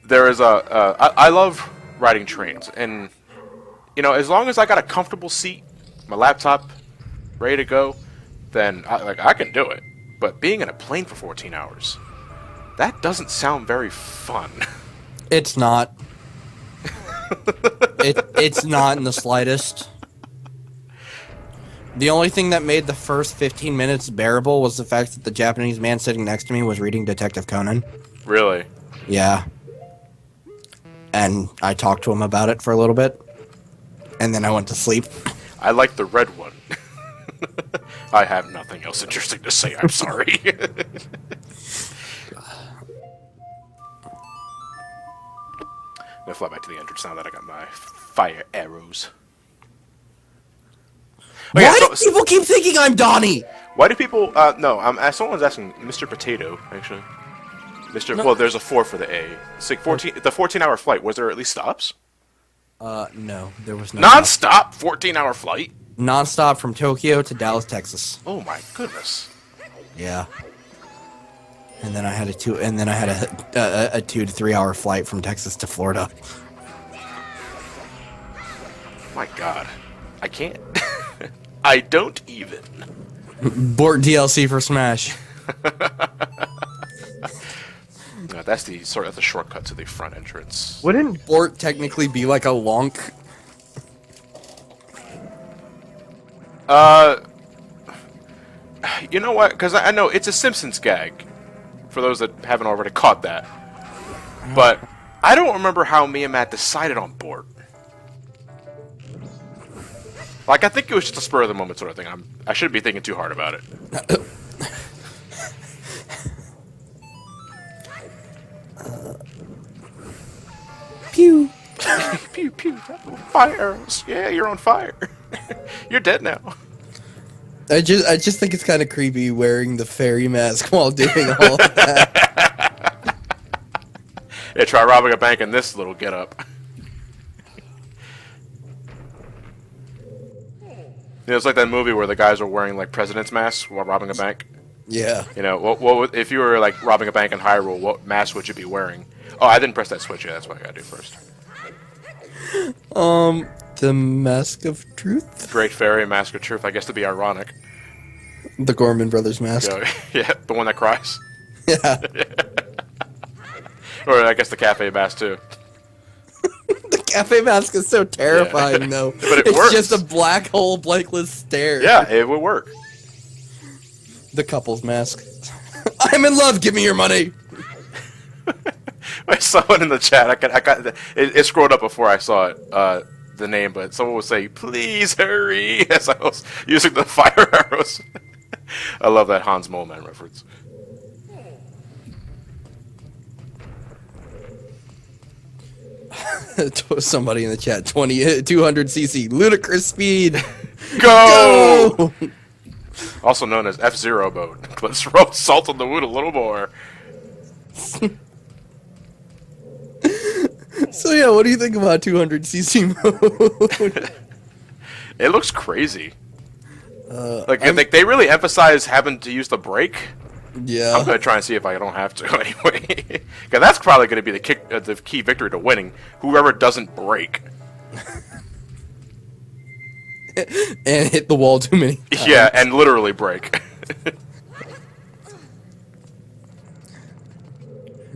There is I love riding trains, and you know, as long as I got a comfortable seat, my laptop ready to go, then I can do it. But being in a plane for 14 hours, that doesn't sound very fun. It's not. It's not in the slightest. The only thing that made the first 15 minutes bearable was the fact that the Japanese man sitting next to me was reading Detective Conan. Really? Yeah. And I talked to him about it for a little bit, and then I went to sleep. I like the red one. I have nothing else interesting to say, I'm sorry. I'm gonna fly back to the entrance now that I got my fire arrows. Oh, yeah, Why do people keep thinking I'm Donnie? Why do people... no, someone's asking Mr. Potato, actually. No. Well, there's a 4 for the A. It's like 14... The 14-hour flight, was there at least stops? No. There was no... Non-stop 14-hour flight? Non-stop from Tokyo to Dallas, Texas. Oh my goodness. Yeah. And then I had a 2 to 3 hour flight from Texas to Florida. My God. I can't. I don't even. Bort DLC for Smash. No, that's the shortcut to the front entrance. Wouldn't Bort technically be like a lonk? You know what? Because I know it's a Simpsons gag. For those that haven't already caught that. But I don't remember how me and Matt decided on Bort. Like, I think it was just a spur of the moment sort of thing. I shouldn't be thinking too hard about it. Pew. Pew, pew. Fire arrows. Yeah, you're on fire. You're dead now. I just think it's kind of creepy wearing the fairy mask while doing all of that. Yeah, try robbing a bank in this little getup. You know, it's like that movie where the guys are wearing like president's masks while robbing a bank. Yeah. You know, what if you were like robbing a bank in Hyrule? What mask would you be wearing? Oh, I didn't press that switch yet. That's what I gotta do first. The Mask of Truth? Great Fairy, Mask of Truth. I guess to be ironic. The Gorman Brothers mask. Yeah, the one that cries. Yeah. Or I guess the cafe mask too. The cafe mask is so terrifying, though. But it's works. just a black hole, blankless stare. Yeah, it would work. The couple's mask. I'm in love. Give me your money. I saw it in the chat. It scrolled up before I saw it, the name, but someone would say, "Please hurry!" as I was using the fire arrows. I love that Hans Moleman reference. Somebody in the chat, 200cc, ludicrous speed. Go! Go! Also known as F-Zero boat. Let's rub salt on the wound a little more. So yeah, what do you think about 200cc mode? It looks crazy. Like they really emphasize having to use the brake. Yeah. I'm gonna try and see if I don't have to anyway. Because that's probably gonna be the key victory to winning. Whoever doesn't brake. And hit the wall too many times. Yeah, and literally brake.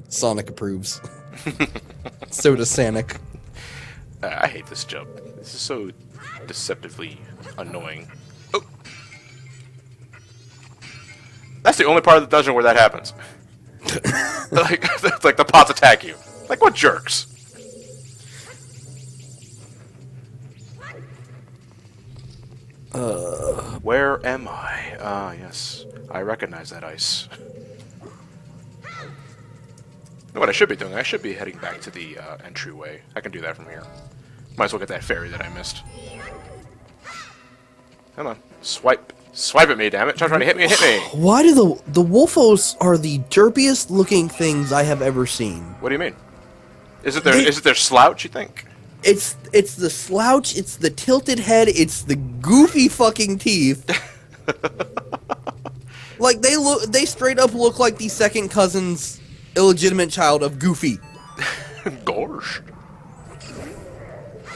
Sonic approves. So does Sonic. I hate this jump. This is so deceptively annoying. Oh. That's the only part of the dungeon where that happens. like the pots attack you. Like, what jerks? Where am I? Ah, yes. I recognize that ice. You know what I should be doing? I should be heading back to the entryway. I can do that from here. Might as well get that fairy that I missed. Come on. Swipe. Swipe at me, damn it. Try trying to hit me and hit me. Why do the Wolfos are the derpiest looking things I have ever seen? What do you mean? Is it their slouch, you think? It's the slouch, it's the tilted head, it's the goofy fucking teeth. Like they straight up look like the second cousin's illegitimate child of Goofy. Gosh.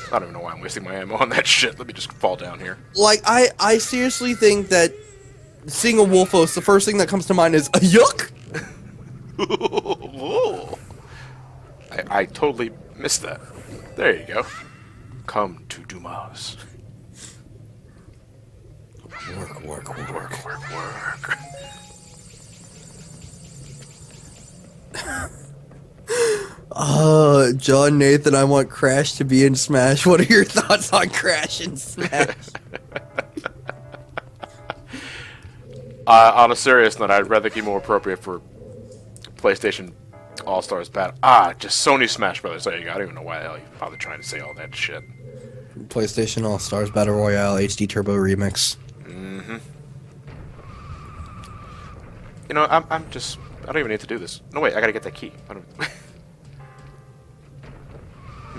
I don't even know why I'm wasting my ammo on that shit. Let me just fall down here. Like I seriously think that seeing a Wolfos, the first thing that comes to mind is a yuck. I totally missed that. There you go. Come to Dumas. Work. John Nathan, I want Crash to be in Smash. What are your thoughts on Crash in Smash? On a serious note, I'd rather keep more appropriate for PlayStation All-Stars Battle. Just Sony Smash Brothers. There you go. I don't even know why the hell you bothered trying to say all that shit. PlayStation All-Stars Battle Royale HD Turbo Remix. Mm-hmm. You know, I don't even need to do this. No, wait, I gotta get that key.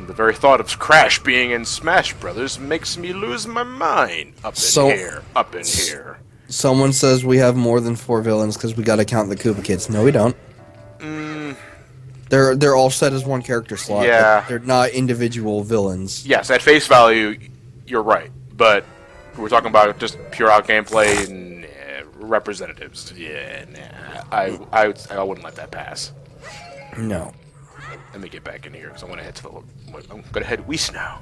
The very thought of Crash being in Smash Brothers makes me lose my mind. Up in here. Someone says we have more than 4 villains because we gotta count the Koopa Kids. No, we don't. They're all set as one character slot. Yeah. They're not individual villains. Yes, at face value, you're right. But we're talking about just pure out gameplay and representatives. Yeah, nah. I wouldn't let that pass. No. Let me get back in here because I want to head to the. I'm gonna head west now.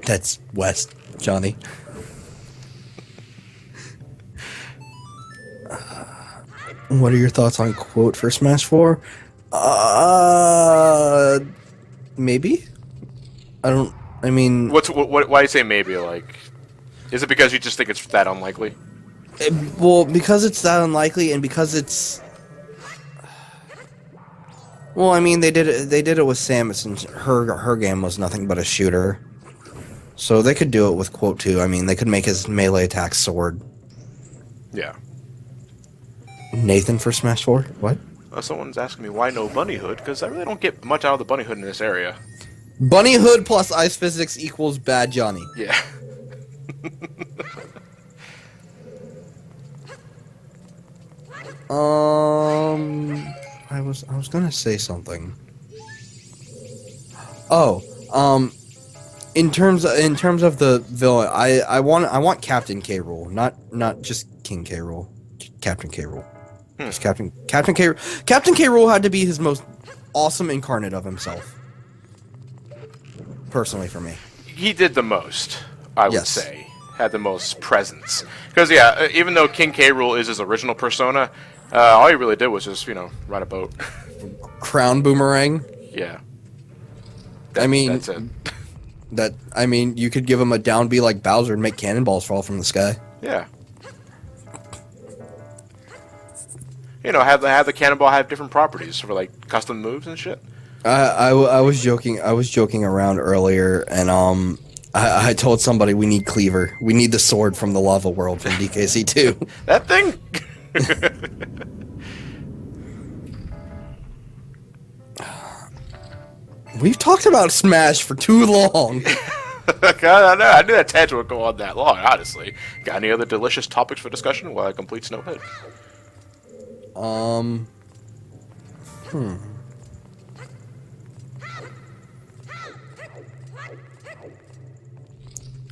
That's west, Johnny. What are your thoughts on quote for Smash 4? Maybe. I mean. Why do you say maybe? Like, is it because you just think it's that unlikely? Well, because it's that unlikely, and because it's. Well, I mean, they did it with Samus, and her game was nothing but a shooter. So they could do it with quote too. I mean, they could make his melee attack sword. Yeah. Nathan for Smash 4? What? Someone's asking me why no Bunny Hood, because I really don't get much out of the Bunny Hood in this area. Bunny Hood plus ice physics equals bad Johnny. Yeah. I was gonna say something. Oh, in terms of the villain, I want Captain K. Rool, not just King K. Rool, Captain K. Rool. Just Captain K. Captain K. Rool had to be his most awesome incarnate of himself. Personally, for me, he did the most. I would say had the most presence. Because yeah, even though King K. Rool is his original persona, all he really did was just ride a boat. Crown boomerang. Yeah. That's it. You could give him a down B like Bowser and make cannonballs fall from the sky. Yeah. Have the cannonball have different properties for like custom moves and shit. I was joking. I was joking around earlier, and I told somebody we need Cleaver. We need the sword from the lava world from DKC 2. That thing. We've talked about Smash for too long. I knew that tangent would go on that long. Honestly, got any other delicious topics for discussion while I complete Snowhead?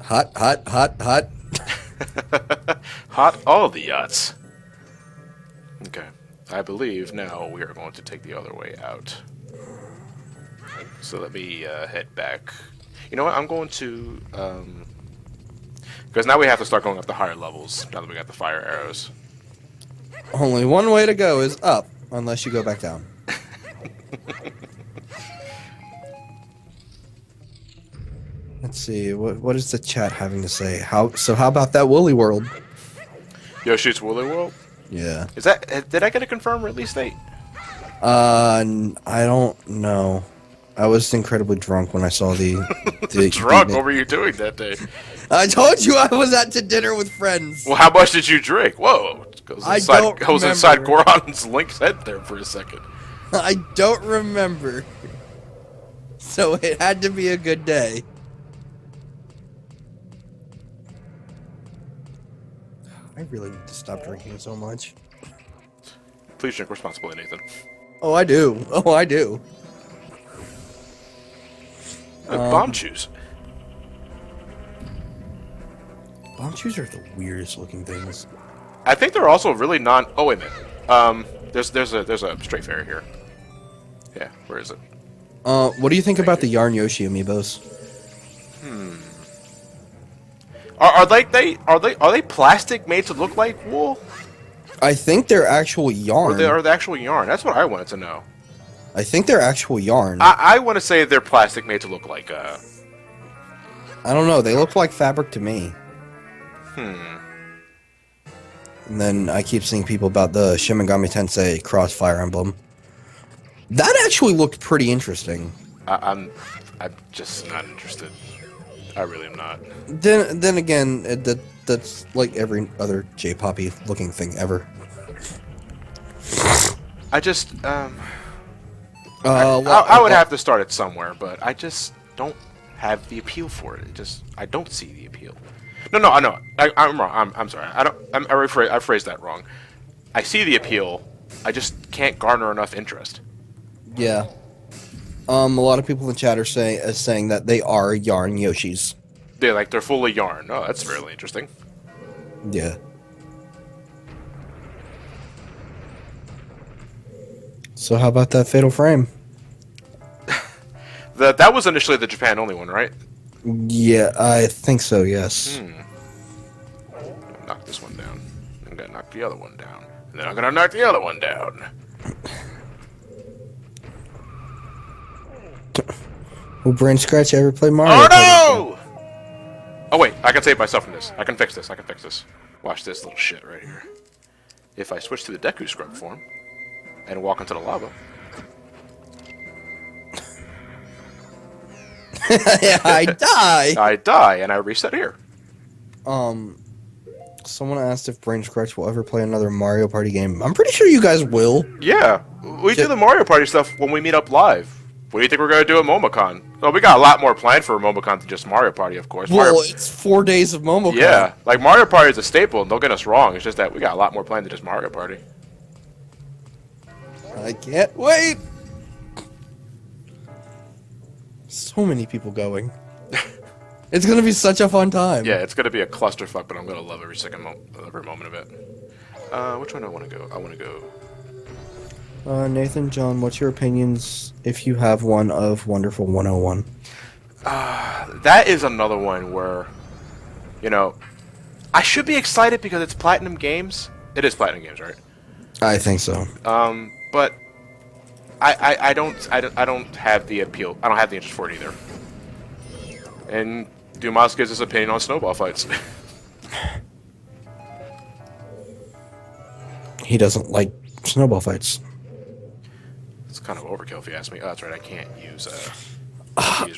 Hot, hot, hot, hot. Hot all the yachts. Okay, I believe now we are going to take the other way out. So let me head back. You know what? I'm going to because now we have to start going up the higher levels. Now that we got the fire arrows. Only one way to go is up, unless you go back down. Let's see, what is the chat having to say? How about that Woolly World? Yoshi's Woolly World? Yeah. Is that did I get a confirmed release date? I don't know. I was incredibly drunk when I saw the Drunk? What were you doing that day? I told you I was out to dinner with friends. Well, how much did you drink? Whoa! I was inside Goron's Link's head there for a second. I don't remember. So it had to be a good day. I really need to stop drinking so much. Please drink responsibly, Nathan. Oh, I do. Oh, I do. Bomb chews. Bomb chews are the weirdest looking things. I think they're also really non. Oh wait a minute. There's a straight fairy here. Yeah, where is it? What do you think about the Yarn Yoshi amiibos? Are they plastic made to look like wool? I think they're actual yarn. Or they are the actual yarn? That's what I wanted to know. I think they're actual yarn. I want to say they're plastic made to look like I don't know. They look like fabric to me. And then I keep seeing people about the Shin Megami Tensei Crossfire emblem. That actually looked pretty interesting. I'm just not interested. I really am not. Then again, that's like every other J-poppy looking thing ever. I just Well, I would have to start it somewhere, but I just don't have the appeal for it. I don't see the appeal. No, I know. I'm wrong. I'm sorry. I phrased that wrong. I see the appeal. I just can't garner enough interest. Yeah. A lot of people in the chat are saying that they are yarn Yoshis. They're full of yarn. Oh, that's fairly interesting. Yeah. So how about that Fatal Frame? That was initially the Japan only one, right? Yeah, I think so. Yes. Knock this one down. I'm gonna knock the other one down, and then I'm gonna knock the other one down. Will Brain Scratch ever play Mario? Oh no! Oh wait, I can save myself from this. I can fix this. Watch this little shit right here. If I switch to the Deku Scrub form and walk into the lava. Yeah, I die. I die and I reset here. Someone asked if Brain Scratch will ever play another Mario Party game. I'm pretty sure you guys will. Yeah, we do the Mario Party stuff when we meet up live. What do you think we're going to do at MomoCon? Well, we got a lot more planned for MomoCon than just Mario Party, of course. Well, it's 4 days of MomoCon. Yeah, like Mario Party is a staple, and don't get us wrong. It's just that we got a lot more planned than just Mario Party. I can't wait. So many people going. It's going to be such a fun time. Yeah, it's going to be a clusterfuck, but I'm going to love every moment of it. Which one do I want to go? I want to go... Nathan, John, what's your opinions, if you have one, of Wonderful 101? That is another one where, you know, I should be excited because it's Platinum Games. It is Platinum Games, right? I think so. But I don't have the appeal. I don't have the interest for it either. And Dumas gives his opinion on snowball fights. He doesn't like snowball fights. It's kind of overkill if you ask me. Oh, that's right. I can't use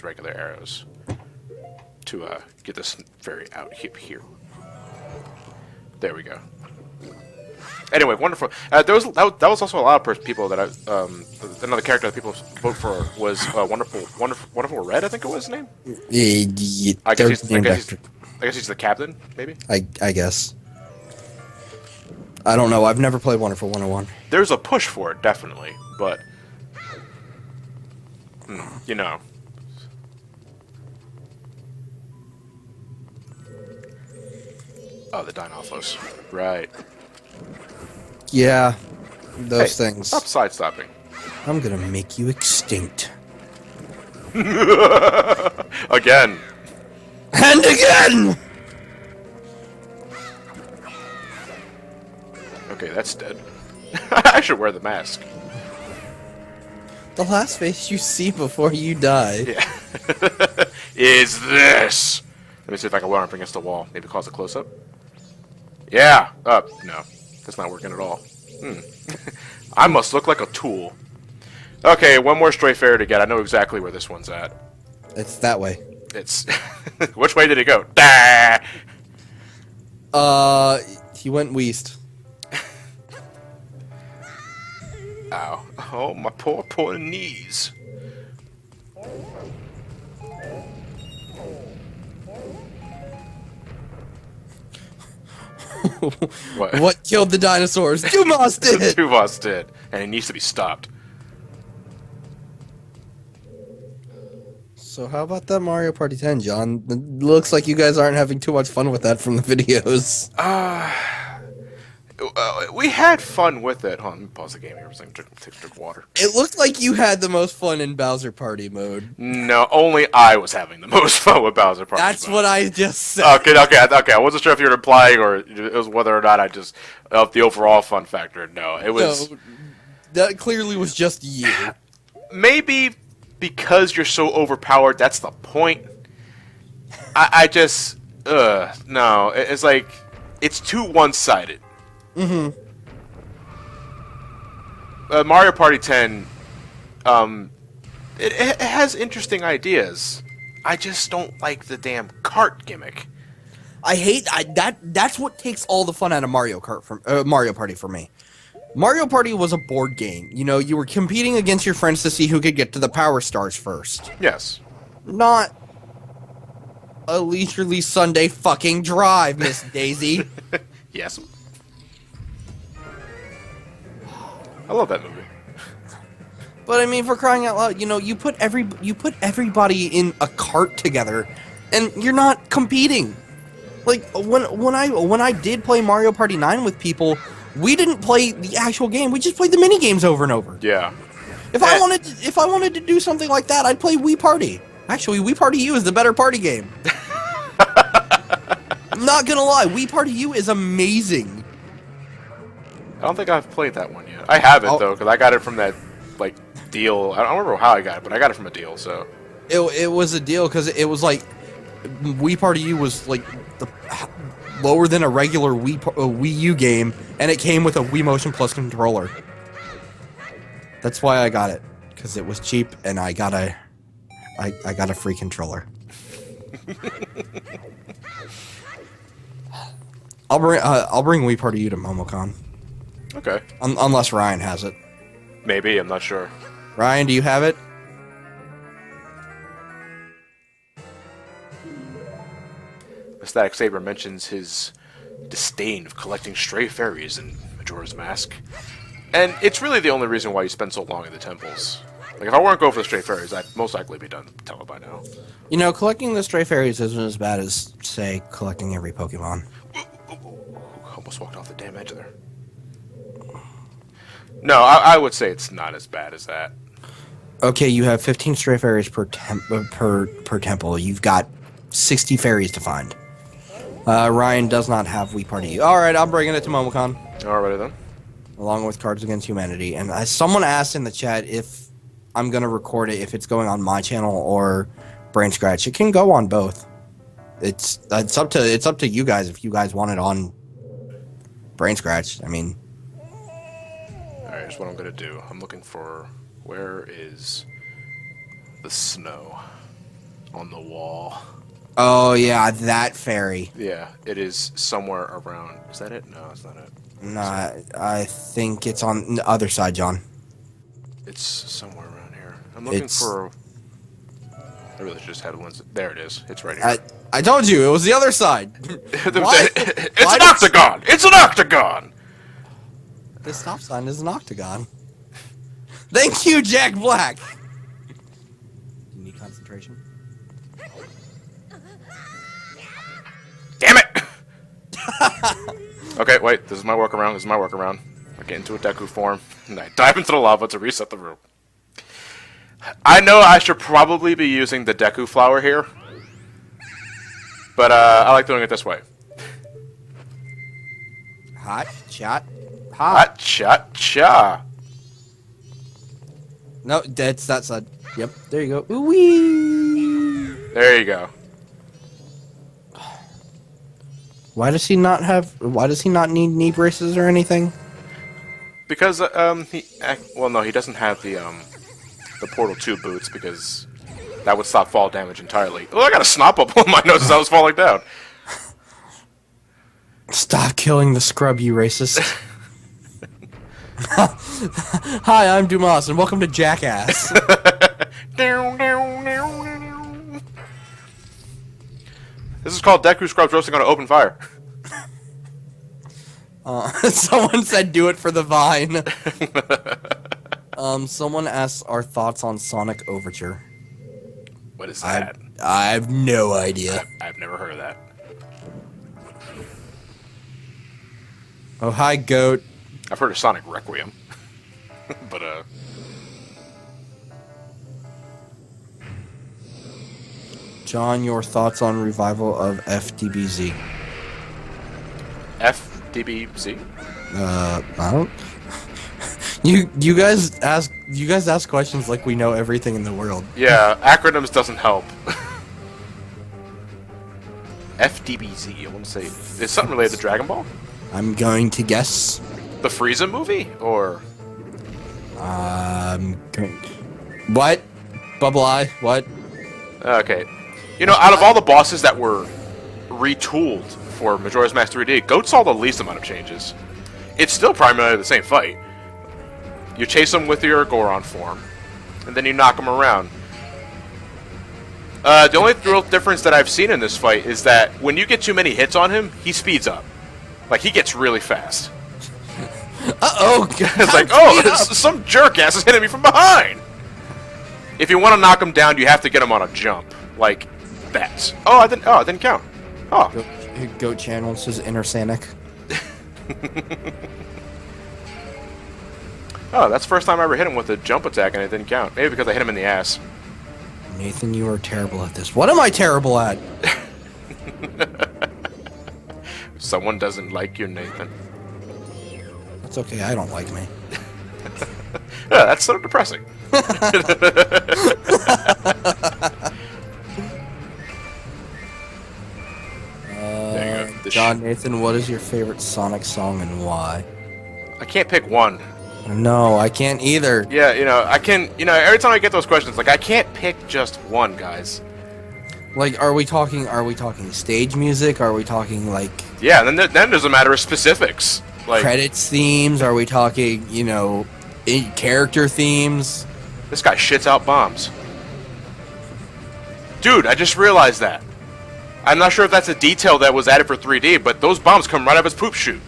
regular arrows to get this fairy out here. There we go. Anyway, wonderful. That was also a lot of people that another character that people vote for was wonderful Red. I think it was his name. I guess he's the captain, maybe. I guess. I don't know. I've never played Wonderful 101. There's a push for it, definitely, but you know. Oh, the Dinophlos. Right. Yeah, those things. Stop sidestepping. I'm gonna make you extinct. Again. And again! Okay, that's dead. I should wear the mask. The last face you see before you die. Yeah. Is this? Let me see if I can warm up against the wall. Maybe cause a close-up. Yeah. No. That's not working at all. I must look like a tool. Okay, one more stray fairy to get. I know exactly where this one's at. It's that way. It's... Which way did it go? He went west. Ow. Oh, my poor knees. What killed the dinosaurs? Dumas did! Dumas did. And it needs to be stopped. So how about that Mario Party 10, John? It looks like you guys aren't having too much fun with that from the videos. We had fun with it. Hold on, let me pause the game here for a second. Take a drink of water. It looked like you had the most fun in Bowser Party mode. No, only I was having the most fun with Bowser Party That's mode. what I just said. Okay. I wasn't sure if you were implying or it was whether or not I just the overall fun factor. No, it was. No, that clearly was just you. Maybe because you're so overpowered. That's the point. I just no. It's like it's too one-sided. Mm-hmm. Mario Party 10, it has interesting ideas. I just don't like the damn cart gimmick. I hate that's what takes all the fun out of Mario Party for me. Mario Party was a board game. You know, you were competing against your friends to see who could get to the Power Stars first. Yes. Not a leisurely Sunday fucking drive, Miss Daisy. Yes. I love that movie. But I mean, for crying out loud, you know, you put everybody in a cart together, and you're not competing. Like when I did play Mario Party 9 with people, we didn't play the actual game. We just played the mini games over and over. Yeah. If I wanted to do something like that, I'd play Wii Party. Actually, Wii Party U is the better party game. I'm not gonna lie, Wii Party U is amazing. I don't think I've played that one yet. I haven't though, because I got it from that like deal. I don't remember how I got it, but I got it from a deal. So it was a deal because it was like Wii Party U was like lower than a regular Wii U game, and it came with a Wii Motion Plus controller. That's why I got it, because it was cheap, and I got a free controller. I'll bring Wii Party U to MomoCon. Okay. Unless Ryan has it. Maybe, I'm not sure. Ryan, do you have it? Static Saber mentions his disdain of collecting stray fairies in Majora's Mask. And it's really the only reason why you spend so long in the temples. Like, if I weren't going for the stray fairies, I'd most likely be done telling by now. You know, collecting the stray fairies isn't as bad as, say, collecting every Pokemon. Almost walked off the damn edge there. No, I would say it's not as bad as that. Okay, you have 15 stray fairies per temple. You've got 60 fairies to find. Ryan does not have Wii Party. Alright, I'm bringing it to MomoCon. Alrighty then. Along with Cards Against Humanity. And someone asked in the chat if I'm going to record it, if it's going on my channel or Brain Scratch. It can go on both. It's up to you guys if you guys want it on Brain Scratch. I mean... Alright, here's what I'm going to do. I'm looking for Where is the snow on the wall? Oh yeah, that fairy. Yeah, it is somewhere around. Is that it? No, it's not it. No, I think it's on the other side, John. It's somewhere around here. I'm looking for... I really just had one. There it is. It's right here. I told you, it was the other side. It's an octagon! It's an octagon! The stop sign is an octagon. Thank you, Jack Black! You need concentration? Damn it! Okay, wait. This is my workaround. This is my workaround. I get into a Deku form, and I dive into the lava to reset the room. I know I should probably be using the Deku flower here, but I like doing it this way. Hot shot. Hot shot cha. No, that's that side. Yep, there you go. Ooh-wee. There you go. Why does he not need knee braces or anything? Because well, no, he doesn't have the Portal 2 boots because that would stop fall damage entirely. Oh, I got a snot up on my nose as I was falling down. Stop killing the scrub, you racist. Hi, I'm Dumas, and welcome to Jackass. This is called Deku Scrubs Roasting on an Open Fire. Someone said do it for the vine. Someone asked our thoughts on Sonic Overture. What is that? I have no idea. I've never heard of that. Oh, hi, Goat. I've heard of Sonic Requiem. But, John, your thoughts on revival of FDBZ? FDBZ? I don't... You guys ask questions like we know everything in the world. Yeah, acronyms doesn't help. FDBZ, I want to say... Is something related to Dragon Ball? I'm going to guess... The Frieza movie? Or... What? Bubble Eye? What? Okay. You know, out of all the bosses that were retooled for Majora's Mask 3D, Goht saw the least amount of changes. It's still primarily the same fight. You chase him with your Goron form, and then you knock him around. The only real difference that I've seen in this fight is that when you get too many hits on him, he speeds up. Like, he gets really fast. Uh-oh! It's like, oh, some jerk-ass is hitting me from behind! If you want to knock him down, you have to get him on a jump. Like, that. Oh, it didn't count. Oh. Goat channels his inner Sanic. Oh, that's the first time I ever hit him with a jump attack and it didn't count. Maybe because I hit him in the ass. Nathan, you are terrible at this. What am I terrible at? Someone doesn't like you, Nathan. It's okay, I don't like me. Yeah, that's so depressing. There you go. John, Nathan, what is your favorite Sonic song and why? I can't pick one. No, I can't either. Yeah, every time I get those questions, like, I can't pick just one, guys. Like, are we talking stage music? Are we talking, like... Yeah, then there's a matter of specifics. Like, credits themes? Are we talking, character themes? This guy shits out bombs. Dude, I just realized that. I'm not sure if that's a detail that was added for 3D, but those bombs come right out of his poop chute.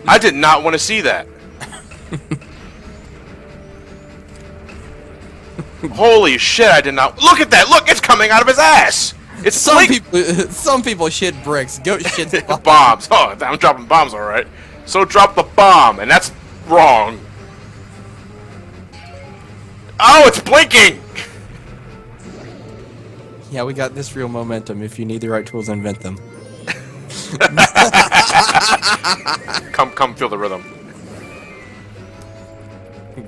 I did not want to see that. Holy shit, I did not... Look at that! Look, it's coming out of his ass! It's some people shit bricks. Goat shits bombs. Bombs. Oh, I'm dropping bombs, alright. So drop the bomb, and that's wrong. Oh, it's blinking! Yeah, we got this real momentum. If you need the right tools, invent them. Come feel the rhythm.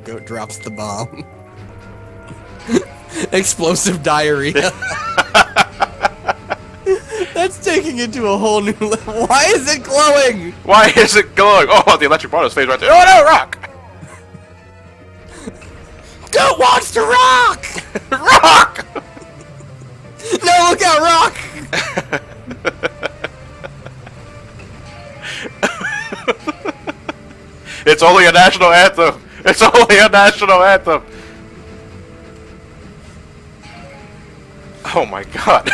Goat drops the bomb. Explosive diarrhea. That's taking it to a whole new level. Why is it glowing? Why is it glowing? Oh, the electric bar is phased right there. Oh no, rock! Goat wants to rock! Rock! No, look out, rock! It's only a national anthem! It's only a national anthem! Oh my god.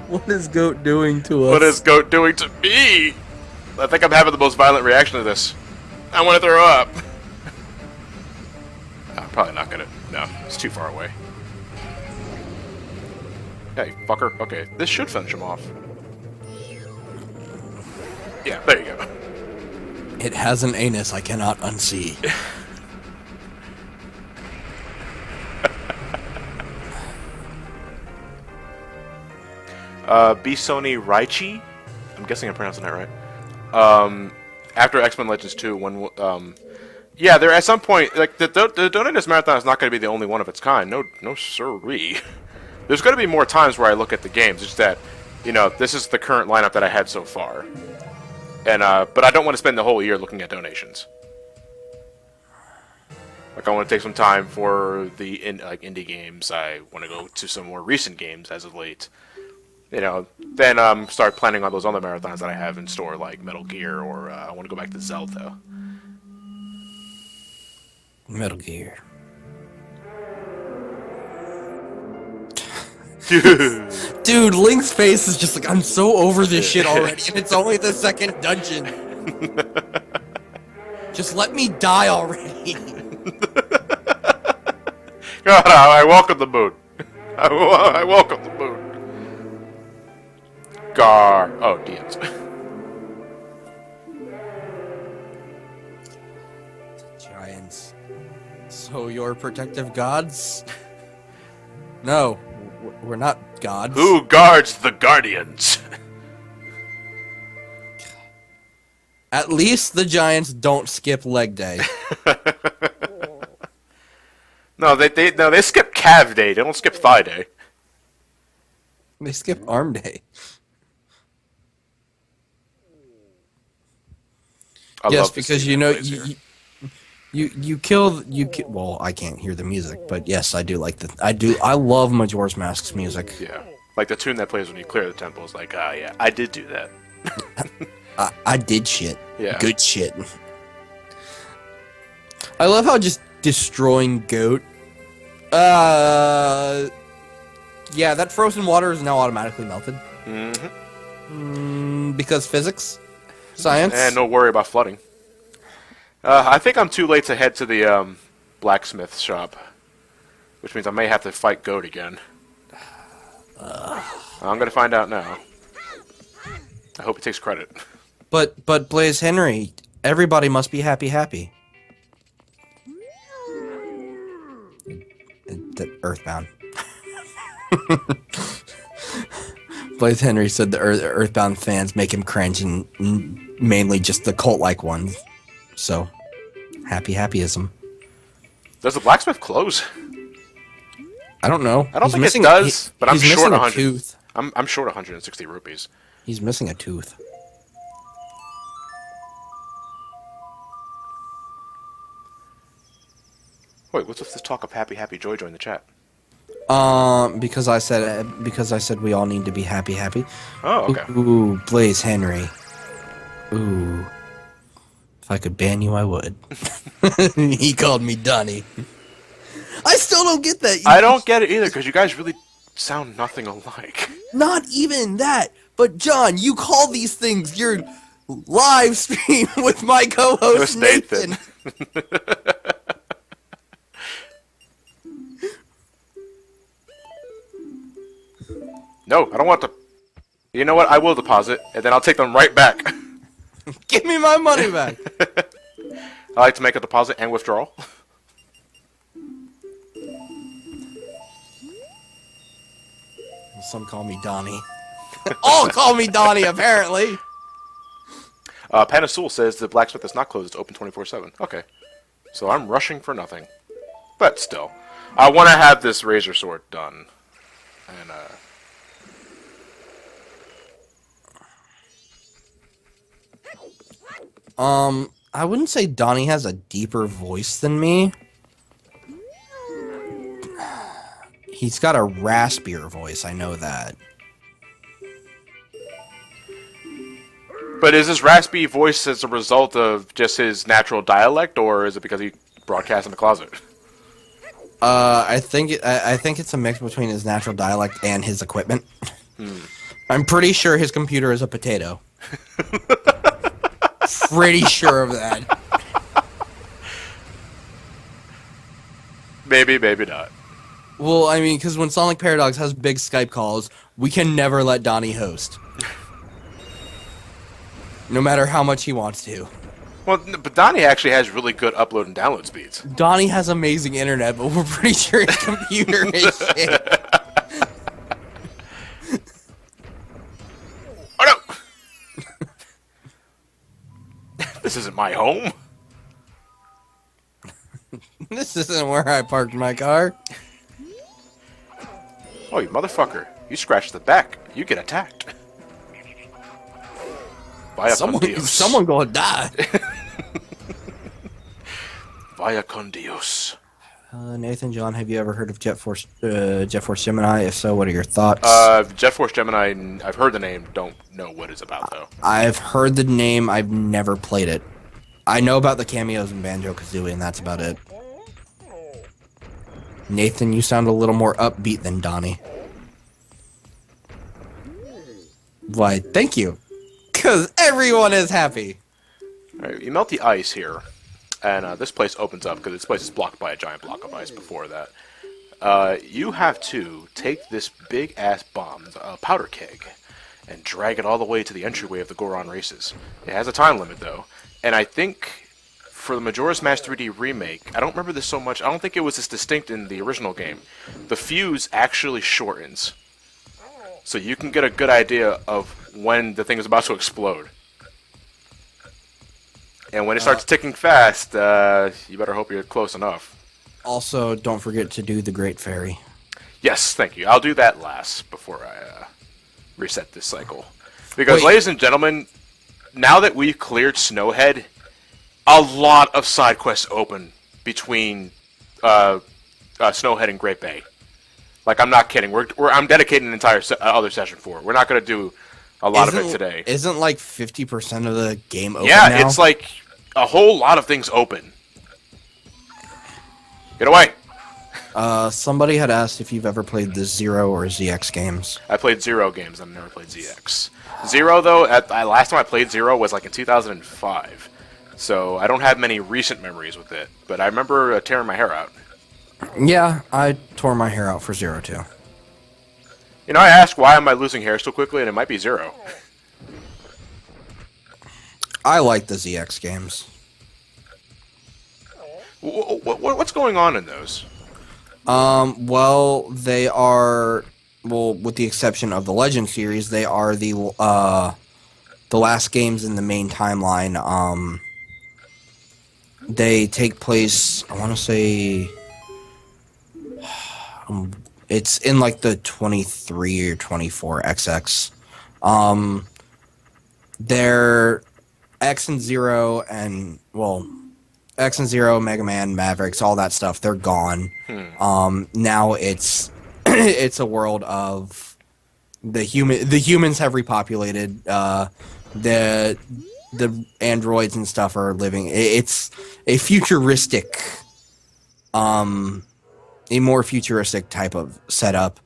What is Goat doing to us? What is Goat doing to me? I think I'm having the most violent reaction to this. I want to throw up. I'm probably not gonna. No, it's too far away. Hey, fucker. Okay, this should finish him off. Yeah, there you go. It has an anus I cannot unsee. Bisoni Raichi? I'm guessing I'm pronouncing that right. After X-Men Legends 2, when, yeah, there at some point, like, the Donatus Marathon is not going to be the only one of its kind. No sirree. There's going to be more times where I look at the games. It's that, you know, this is the current lineup that I had so far. And, but I don't want to spend the whole year looking at donations. Like, I want to take some time for the, indie games. I want to go to some more recent games as of late. You know, then start planning on those other marathons that I have in store, like Metal Gear, or I want to go back to Zelda. Metal Gear. Dude, Link's face is just like, I'm so over this shit already, and it's only the second dungeon. Just let me die already. God, I welcome the moon. I welcome the moon. Gar. Oh, DMs. Giants. So you're protective gods? No, we're not gods. Who guards the Guardians? At least the Giants don't skip leg day. No, they skip calf day. They don't skip thigh day. They skip arm day. Yes, because you know you kill well, I can't hear the music, but yes, I do like I love Majora's Mask's music. Yeah, like the tune that plays when you clear the temple is like, yeah, I did do that. I did shit. Yeah, good shit. I love how just destroying Goat. Yeah, that frozen water is now automatically melted. Because physics. Science? And no worry about flooding. I think I'm too late to head to the blacksmith shop, which means I may have to fight Goat again. I'm gonna find out now. I hope he takes credit. But Blaze Henry, everybody must be happy. Earthbound. Blaze Henry said the Earthbound fans make him cringe, and mainly just the cult-like ones. So, happyism. Does the blacksmith close? I don't know. I don't think it does, but I'm short 100. Tooth. I'm short 160 rupees. He's missing a tooth. Wait, what's with this talk of happy joy in the chat? Because I said we all need to be happy. Oh, okay. Ooh, Blaze Henry. Ooh. If I could ban you, I would. He called me Donnie. I still don't get that. I don't get it either, because you guys really sound nothing alike. Not even that. But John, you call these things your live stream with my co-host Nathan. No, I don't want to. You know what? I will deposit, and then I'll take them right back. Give me my money back. I like to make a deposit and withdrawal. Some call me Donnie. All call me Donnie, apparently. Panasul says the blacksmith is not closed, open 24/7. Okay. So I'm rushing for nothing. But still. I want to have this razor sword done. And, I wouldn't say Donnie has a deeper voice than me. He's got a raspier voice, I know that. But is this raspy voice as a result of just his natural dialect, or is it because he broadcasts in the closet? I think it's a mix between his natural dialect and his equipment. I'm pretty sure his computer is a potato. Pretty sure of that. Maybe, maybe not. Well, I mean, because when Sonic Paradox has big Skype calls, we can never let Donnie host. No matter how much he wants to. Well, but Donnie actually has really good upload and download speeds. Donnie has amazing internet, but we're pretty sure his computer is shit. Oh no! This isn't my home. This isn't where I parked my car. Oh, you motherfucker. You scratched the back. You get attacked. Vaya con Dios. Someone gonna die. Vaya con Dios. Nathan, John, have you ever heard of Jet Force Gemini? If so, what are your thoughts? Jet Force Gemini, I've heard the name, don't know what it's about, though. I've heard the name, I've never played it. I know about the cameos in Banjo-Kazooie, and that's about it. Nathan, you sound a little more upbeat than Donnie. Why, thank you. Because everyone is happy. Alright, you melt the ice here, and this place opens up, because this place is blocked by a giant block of ice before that. You have to take this big-ass bomb, a powder keg, and drag it all the way to the entryway of the Goron races. It has a time limit, though, and I think for the Majora's Mask 3D remake, I don't remember this so much, I don't think it was as distinct in the original game. The fuse actually shortens, so you can get a good idea of when the thing is about to explode. And when it starts ticking fast, you better hope you're close enough. Also, don't forget to do the Great Fairy. Yes, thank you. I'll do that last before I reset this cycle. Because, Wait. ladies and gentlemen, now that we've cleared Snowhead, a lot of side quests open between Snowhead and Great Bay. Like, I'm not kidding. I'm dedicating an entire other session for it. We're not going to do a lot of it today. Isn't like 50% of the game open Yeah, now? it's like a whole lot of things open. Get away! Somebody had asked if you've ever played the Zero or ZX games. I played Zero games. I've never played ZX. Zero, though, last time I played Zero was like in 2005. So I don't have many recent memories with it. But I remember tearing my hair out. Yeah, I tore my hair out for Zero too. You know, I asked why am I losing hair so quickly, and it might be Zero. I like the ZX games. What's going on in those? Well, they are, well, with the exception of the Legend series, they are the last games in the main timeline. They take place, I want to say, it's in like the 23 or 24 XX. They're X and Zero and, well, X and Zero, Mega Man, Mavericks, all that stuff, they're gone. Now it's it's a world of the humans have repopulated. The androids and stuff are living. It's a futuristic, a more futuristic type of setup.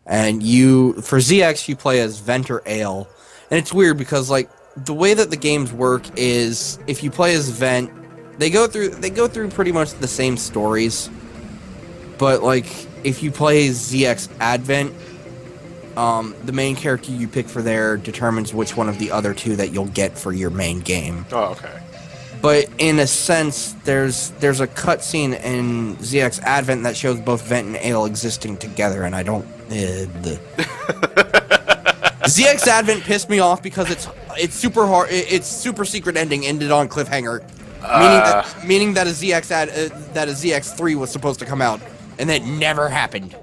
And for ZX you play as Vent or Ale, and it's weird because like the way that the games work is if you play as Vent, they go through pretty much the same stories, but like if you play ZX Advent, the main character you pick for there determines which one of the other two that you'll get for your main game. Oh, okay. But in a sense, there's a cutscene in ZX Advent that shows both Vent and Ale existing together, and I don't. ZX Advent pissed me off because it's super hard. Its super secret ending ended on cliffhanger, meaning that a ZX3 was supposed to come out, and that never happened.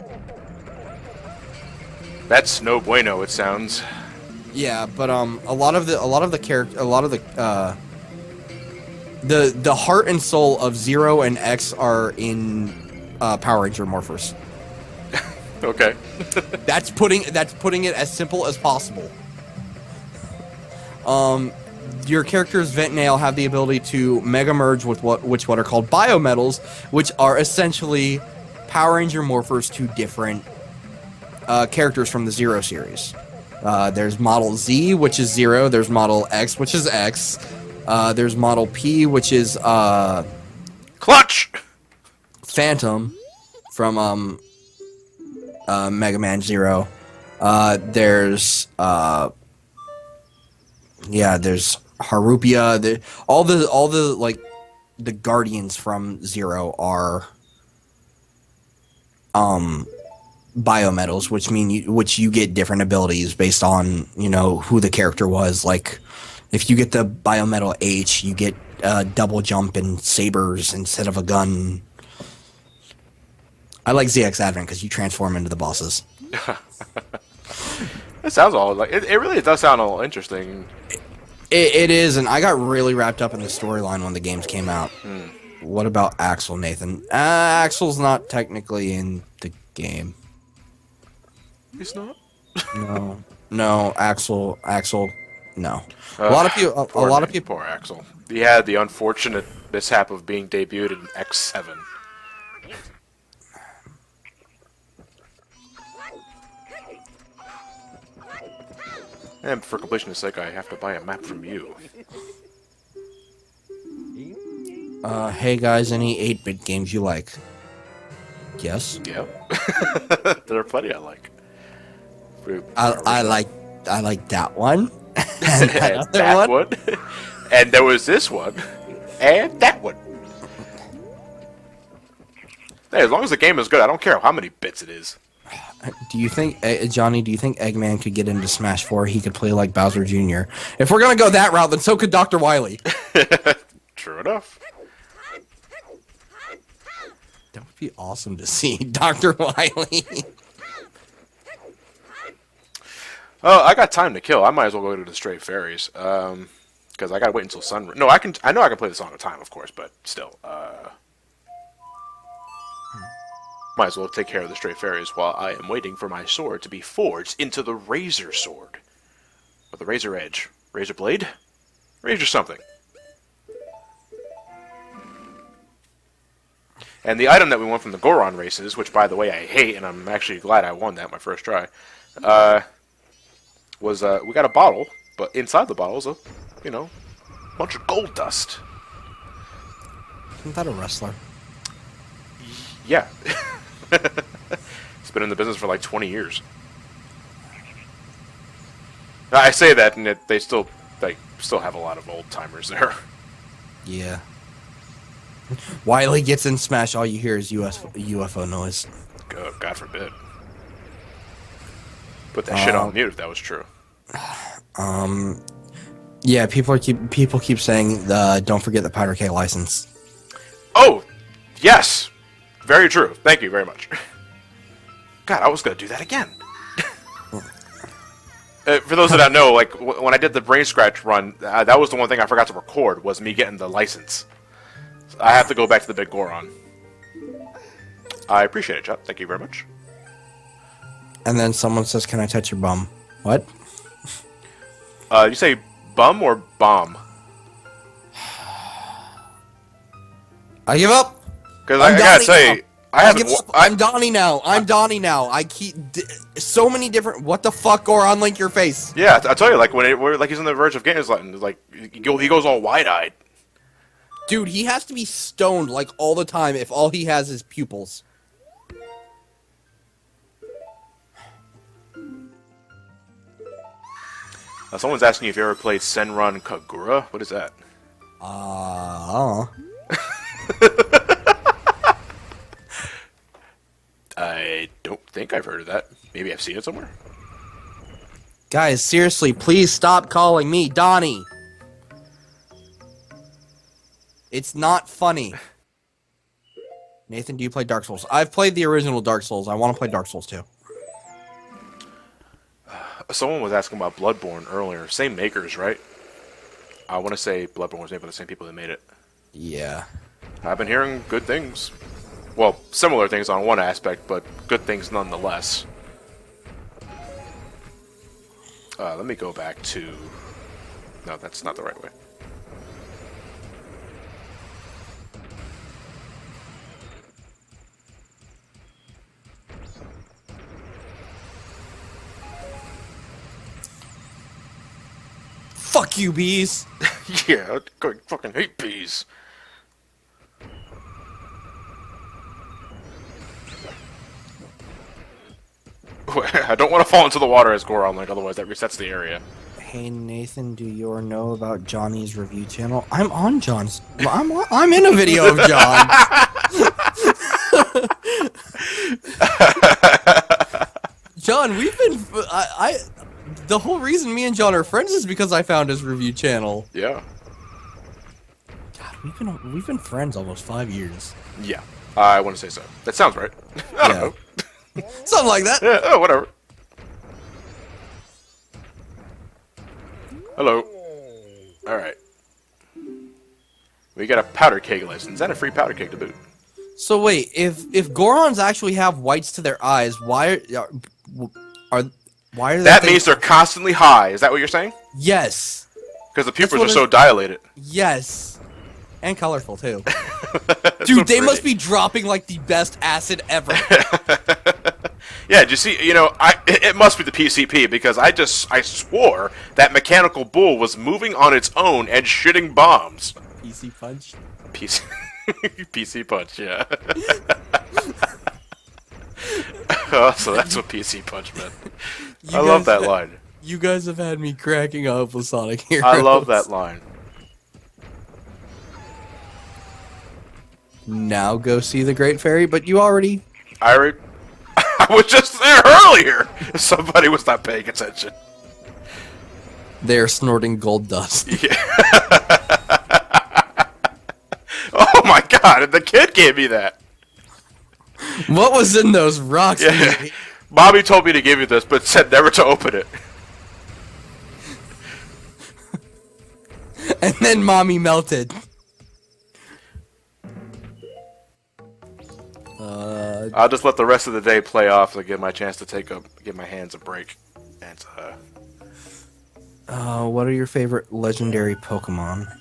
That's no bueno. It sounds. Yeah, but a lot of the heart and soul of Zero and X are in Power Ranger Morphers. Okay. That's putting it as simple as possible. Your characters Vent and Ale have the ability to mega merge with what are called biometals, which are essentially Power Ranger morphers to different characters from the Zero series. There's Model Z, which is Zero. There's Model X, which is X. There's Model P, which is Clutch! Phantom from Mega Man Zero. There's Harupia. All the like the Guardians from Zero are biometals, which you get different abilities based on who the character was. Like if you get the biometal H, you get double jump and sabers instead of a gun. I like ZX Advent because you transform into the bosses. It sounds all like it really does sound all interesting. It is, and I got really wrapped up in the storyline when the games came out. What about Axel, Nathan? Axel's not technically in the game. He's not. No, Axel, no. A lot of people. Poor Axel. He had the unfortunate mishap of being debuted in X7. And for completion's sake, I have to buy a map from you. Hey guys, any 8-bit games you like? Yes. Yep. There are plenty I like. I like that one. And that one. And there was this one. And that one. Hey, as long as the game is good, I don't care how many bits it is. Do you think, Johnny, Eggman could get into Smash 4? He could play like Bowser Jr. If we're going to go that route, then so could Dr. Wily. True enough. That would be awesome to see, Dr. Wily. Oh, I got time to kill. I might as well go to the Stray Fairies. Because I gotta wait until sun. No, I know I can play the Song of Time, of course, but still. Might as well take care of the Stray Fairies while I am waiting for my sword to be forged into the Razor Sword. Or the Razor Edge. Razor Blade? Razor something. And the item that we won from the Goron races, which by the way I hate, and I'm actually glad I won that my first try, was we got a bottle, but inside the bottle is a, bunch of gold dust. Isn't that a wrestler? Yeah. It's been in the business for like 20 years. I say that, and they still have a lot of old timers there. Yeah. Wily gets in Smash, all you hear is UFO noise. God forbid. Put that shit on mute if that was true. Yeah, people keep saying don't forget the Pirate K license. Oh, yes, very true. Thank you very much. God, I was gonna do that again. For those that don't know, like when I did the brain scratch run, that was the one thing I forgot to record was me getting the license. So I have to go back to the big Goron. I appreciate it, Chuck. Thank you very much. And then someone says, "Can I touch your bum?" What? You say bum or bomb? I give up. Because I gotta say, I'm Donnie now. I'm Donnie now. I keep so many different. What the fuck, Goron? Link your face. Yeah, I tell you, like we're like he's on the verge of getting his like he goes all wide-eyed. Dude, he has to be stoned like all the time if all he has is pupils. Someone's asking if you ever played Senran Kagura. What is that? I don't think I've heard of that. Maybe I've seen it somewhere. Guys, seriously, please stop calling me Donnie. It's not funny. Nathan, do you play Dark Souls? I've played the original Dark Souls. I want to play Dark Souls 2. Someone was asking about Bloodborne earlier. Same makers, right? I want to say Bloodborne was made by the same people that made it. Yeah. I've been hearing good things. Well, similar things on one aspect, but good things nonetheless. Let me go back to... No, that's not the right way. Fuck you, bees! Yeah, I fucking hate bees. I don't want to fall into the water as Goron, like, otherwise that resets the area. Hey Nathan, do you know about Johnny's review channel? I'm on John's. I'm in a video of John. John, we've been. The whole reason me and John are friends is because I found his review channel. Yeah. God, we've been friends almost 5 years. Yeah, I want to say so. That sounds right. I don't know. Something like that. Yeah, oh, whatever. Hello. Alright. We got a powder keg license and a free powder keg to boot. So wait, if Gorons actually have whites to their eyes, why are they? That means they're constantly high. Is that what you're saying? Yes. Because the pupils are so dilated. Yes. And colorful too. Dude, so they must be dropping like the best acid ever. Yeah, did you see, you know, it must be the PCP, because I swore that Mechanical Bull was moving on its own and shitting bombs. PC Punch? PC Punch, yeah. Oh, so that's what PC Punch meant. I love that line. You guys have had me cracking up with Sonic Heroes. I love that line. Now go see the Great Fairy, but you already... I was just there earlier! Somebody was not paying attention. They're snorting gold dust. Yeah. Oh my god, the kid gave me that! What was in those rocks? Yeah. Mommy told me to give you this, but said never to open it. And then Mommy melted. I'll just let the rest of the day play off to get my chance to give my hands a break. And what are your favorite legendary Pokemon?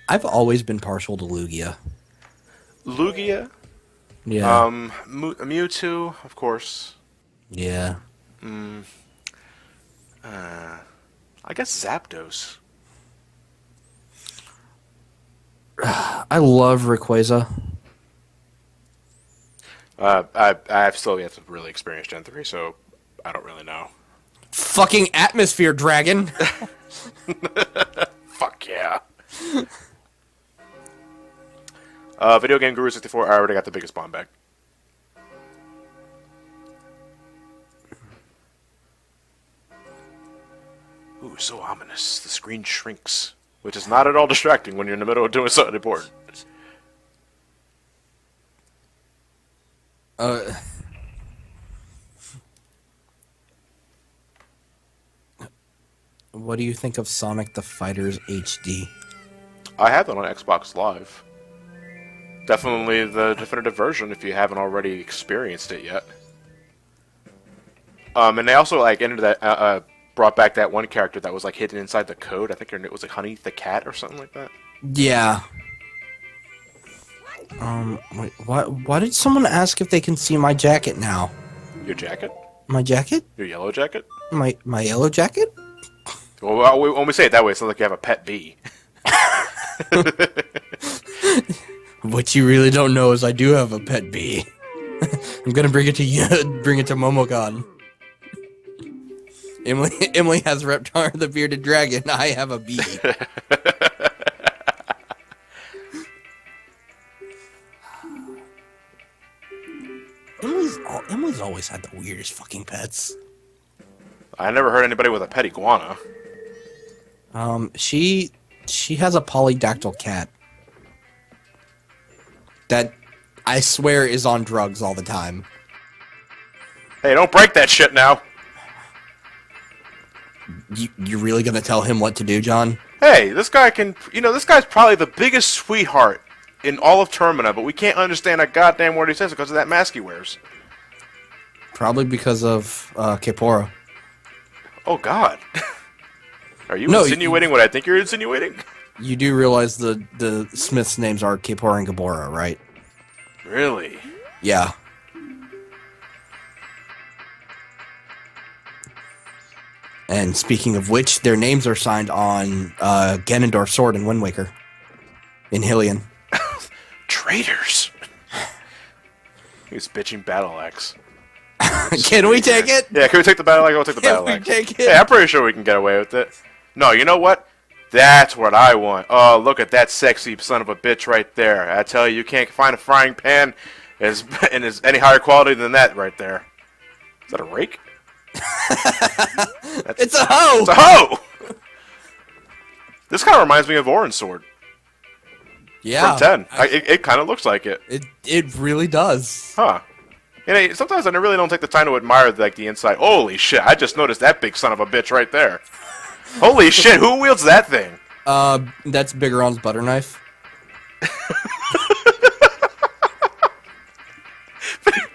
I've always been partial to Lugia. Lugia? Yeah. Mewtwo, of course. Yeah. I guess Zapdos. I love Rayquaza. I've still yet to really experience Gen 3, so I don't really know. Fucking Atmosphere Dragon! Fuck yeah. Video Game Guru 64, I already got the biggest bomb bag. Ooh, so ominous. The screen shrinks, which is not at all distracting when you're in the middle of doing something important. What do you think of Sonic the Fighters HD? I have it on Xbox Live. Definitely the definitive version if you haven't already experienced it yet. And they also like entered that brought back that one character that was like hidden inside the code. I think it was like Honey the Cat or something like that. Yeah. Wait, why did someone ask if they can see my jacket now? Your jacket? My jacket? Your yellow jacket? My yellow jacket? Well, when we say it that way, it sounds like you have a pet bee. What you really don't know is I do have a pet bee. I'm gonna bring it to you. Bring it to MomoCon. Emily has Reptar the bearded dragon. I have a bee. Emily's always had the weirdest fucking pets. I never heard anybody with a pet iguana. She has a polydactyl cat that I swear is on drugs all the time. Hey, don't break that shit now. You really gonna tell him what to do, John? Hey, this guy can... You know, this guy's probably the biggest sweetheart in all of Termina, but we can't understand a goddamn word he says because of that mask he wears. Probably because of Kaepora. Oh God. Are you No, insinuating what I think you're insinuating? You do realize the Smiths' names are Kaepora and Gabora, right? Really? Yeah. And speaking of which, their names are signed on Ganondorf's sword in Wind Waker. In Hylian. Traitors! He's bitching battle axe. Can we take it? Yeah, can we take the battle axe? I'll take the battle Can axe. we take it? Yeah, I'm pretty sure we can get away with it. No, you know what? That's what I want. Oh, look at that sexy son of a bitch right there. I tell you, you can't find a frying pan as any higher quality than that right there. Is that a rake? It's a hoe! It's a hoe! This kind of reminds me of Orin's sword. Yeah. From 10. It kind of looks like it. It really does. Huh. You know, sometimes I really don't take the time to admire like the inside. Holy shit, I just noticed that big son of a bitch right there. Holy shit, who wields that thing? That's Bigeron's butter knife.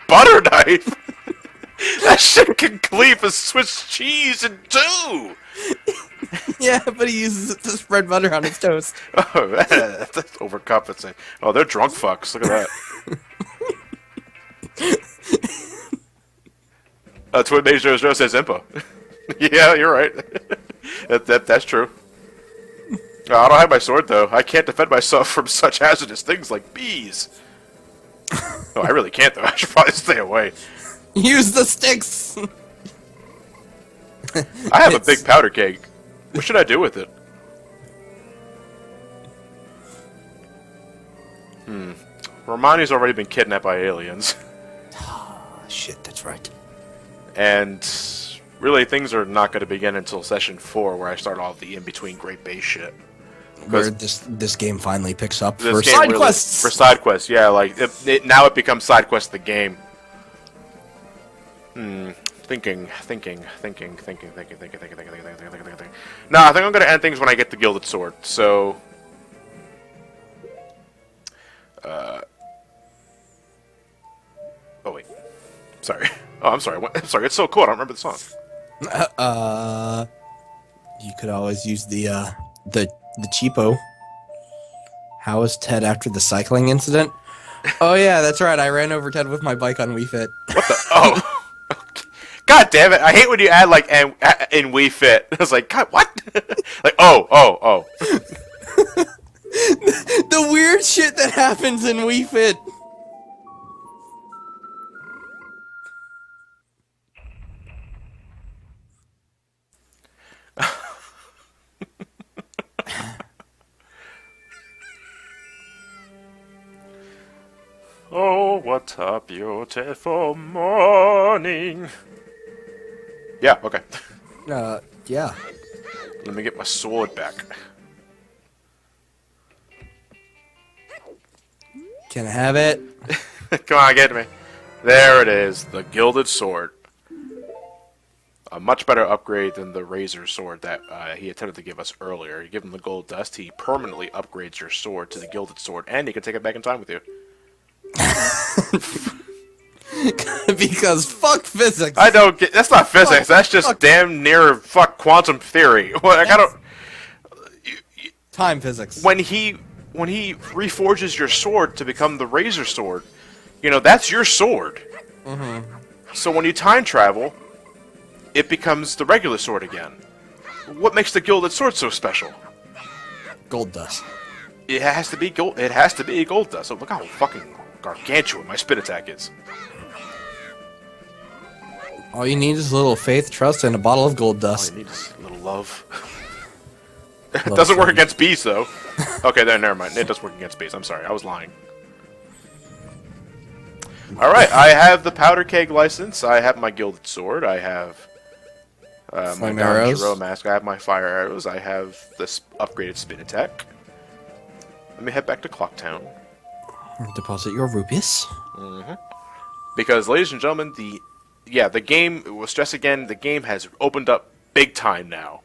Butter knife? That shit can cleave a Swiss cheese in two! Yeah, but he uses it to spread butter on his toast. Oh, that's overcompensating. Oh, they're drunk fucks. Look at that. Twin Majora says Impa. Yeah, you're right. That's true. I don't have my sword, though. I can't defend myself from such hazardous things like bees. No, I really can't, though. I should probably stay away. Use the sticks! I have a big powder keg. What should I do with it? Romani's already been kidnapped by aliens. Shit, that's right. And really, things are not going to begin until session 4, where I start all the in-between Great Base shit. Where this game finally picks up This for game side really- quests! For side quests, yeah. Like now it becomes side quest the game. Thinking. No, I think I'm gonna end things when I get the Gilded Sword. So, oh wait, sorry. Oh, I'm sorry. I'm sorry. It's so cool. I don't remember the song. You could always use the cheapo. How was Ted after the cycling incident? Oh yeah, that's right. I ran over Ted with my bike on Wii Fit. What the? Oh. God damn it! I hate when you add like in Wii Fit. I was like, God, what? Like, oh. The weird shit that happens in Wii Fit. Oh, what a beautiful morning. Yeah, okay. Yeah. Let me get my sword back. Can I have it? Come on, get me. There it is, the Gilded Sword. A much better upgrade than the Razor Sword that he attempted to give us earlier. You give him the gold dust, he permanently upgrades your sword to the Gilded Sword, and you can take it back in time with you. Because fuck physics. I don't get. That's not physics. That's just damn near fuck quantum theory. Like, I don't. Time physics. When he reforges your sword to become the Razor Sword, you know that's your sword. So when you time travel, it becomes the regular sword again. What makes the Gilded Sword so special? Gold dust. It has to be gold. It has to be gold dust. So look how fucking gargantuan my spin attack is. All you need is a little faith, trust, and a bottle of gold All dust. you need is a little love. It doesn't work against bees, though. Okay, then never mind. It does work against bees. I'm sorry, I was lying. All right, I have the powder keg license. I have my Gilded Sword. I have my Flame arrows. Majora mask. I have my fire arrows. I have this upgraded spin attack. Let me head back to Clocktown. Deposit your rupees. Because, ladies and gentlemen, the game, we'll stress again, the game has opened up big time now.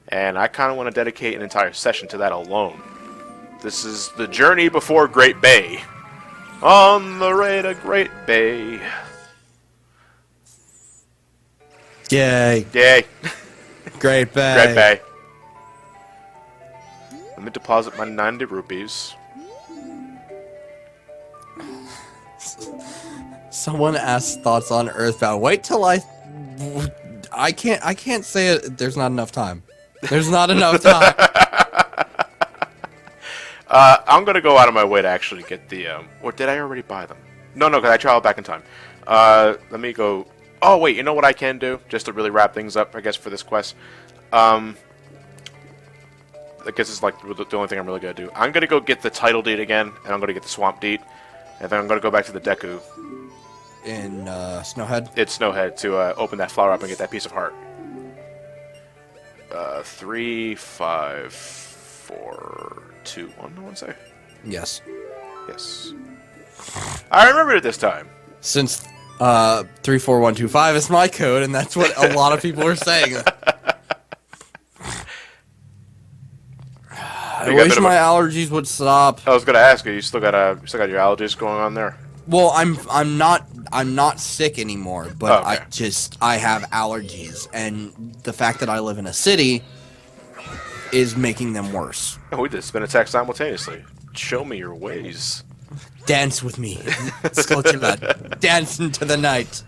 And I kind of want to dedicate an entire session to that alone. This is the journey before Great Bay. On the way to Great Bay. Yay. Yay. Great Bay. Great Bay. Let me deposit my 90 rupees. Someone asked thoughts on Earthbound. Wait till I can't say it. There's not enough time. There's not enough time. I'm gonna go out of my way to actually get the, or did I already buy them? No, because I traveled back in time. Let me go, oh wait, you know what I can do? Just to really wrap things up, I guess, for this quest. I guess it's like the only thing I'm really gonna do. I'm gonna go get the title deed again, and I'm gonna get the swamp deed, and then I'm gonna go back to the Deku. In, Snowhead? It's Snowhead to, open that flower up and get that piece of heart. 3, 5, 4, 2, 1, I want to say? Yes. Yes. I remembered it this time. Since 34125 is my code, and that's what a lot of people are saying. I wish my allergies would stop. I was gonna ask you. You still got your allergies going on there? Well, I'm not sick anymore, but Oh, okay. I have allergies, and the fact that I live in a city is making them worse. Oh, we did spin attack simultaneously. Show me your ways. Dance with me, Skulltula. Dance into the night.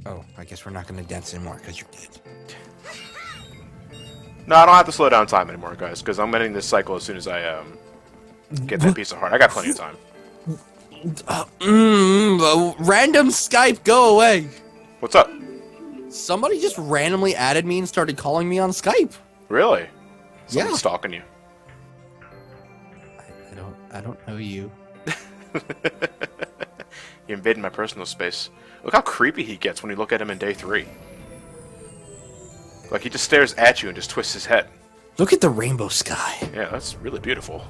Oh, I guess we're not gonna dance anymore because you're dead. No, I don't have to slow down time anymore, guys, because I'm ending this cycle as soon as I get that piece of heart. I got plenty of time. Random Skype, go away. What's up? Somebody just randomly added me and started calling me on Skype. Really? Yeah. Someone's stalking you. I don't know you. You invaded my personal space. Look how creepy he gets when you look at him in day 3. Like, he just stares at you and just twists his head. Look at the rainbow sky. Yeah, that's really beautiful.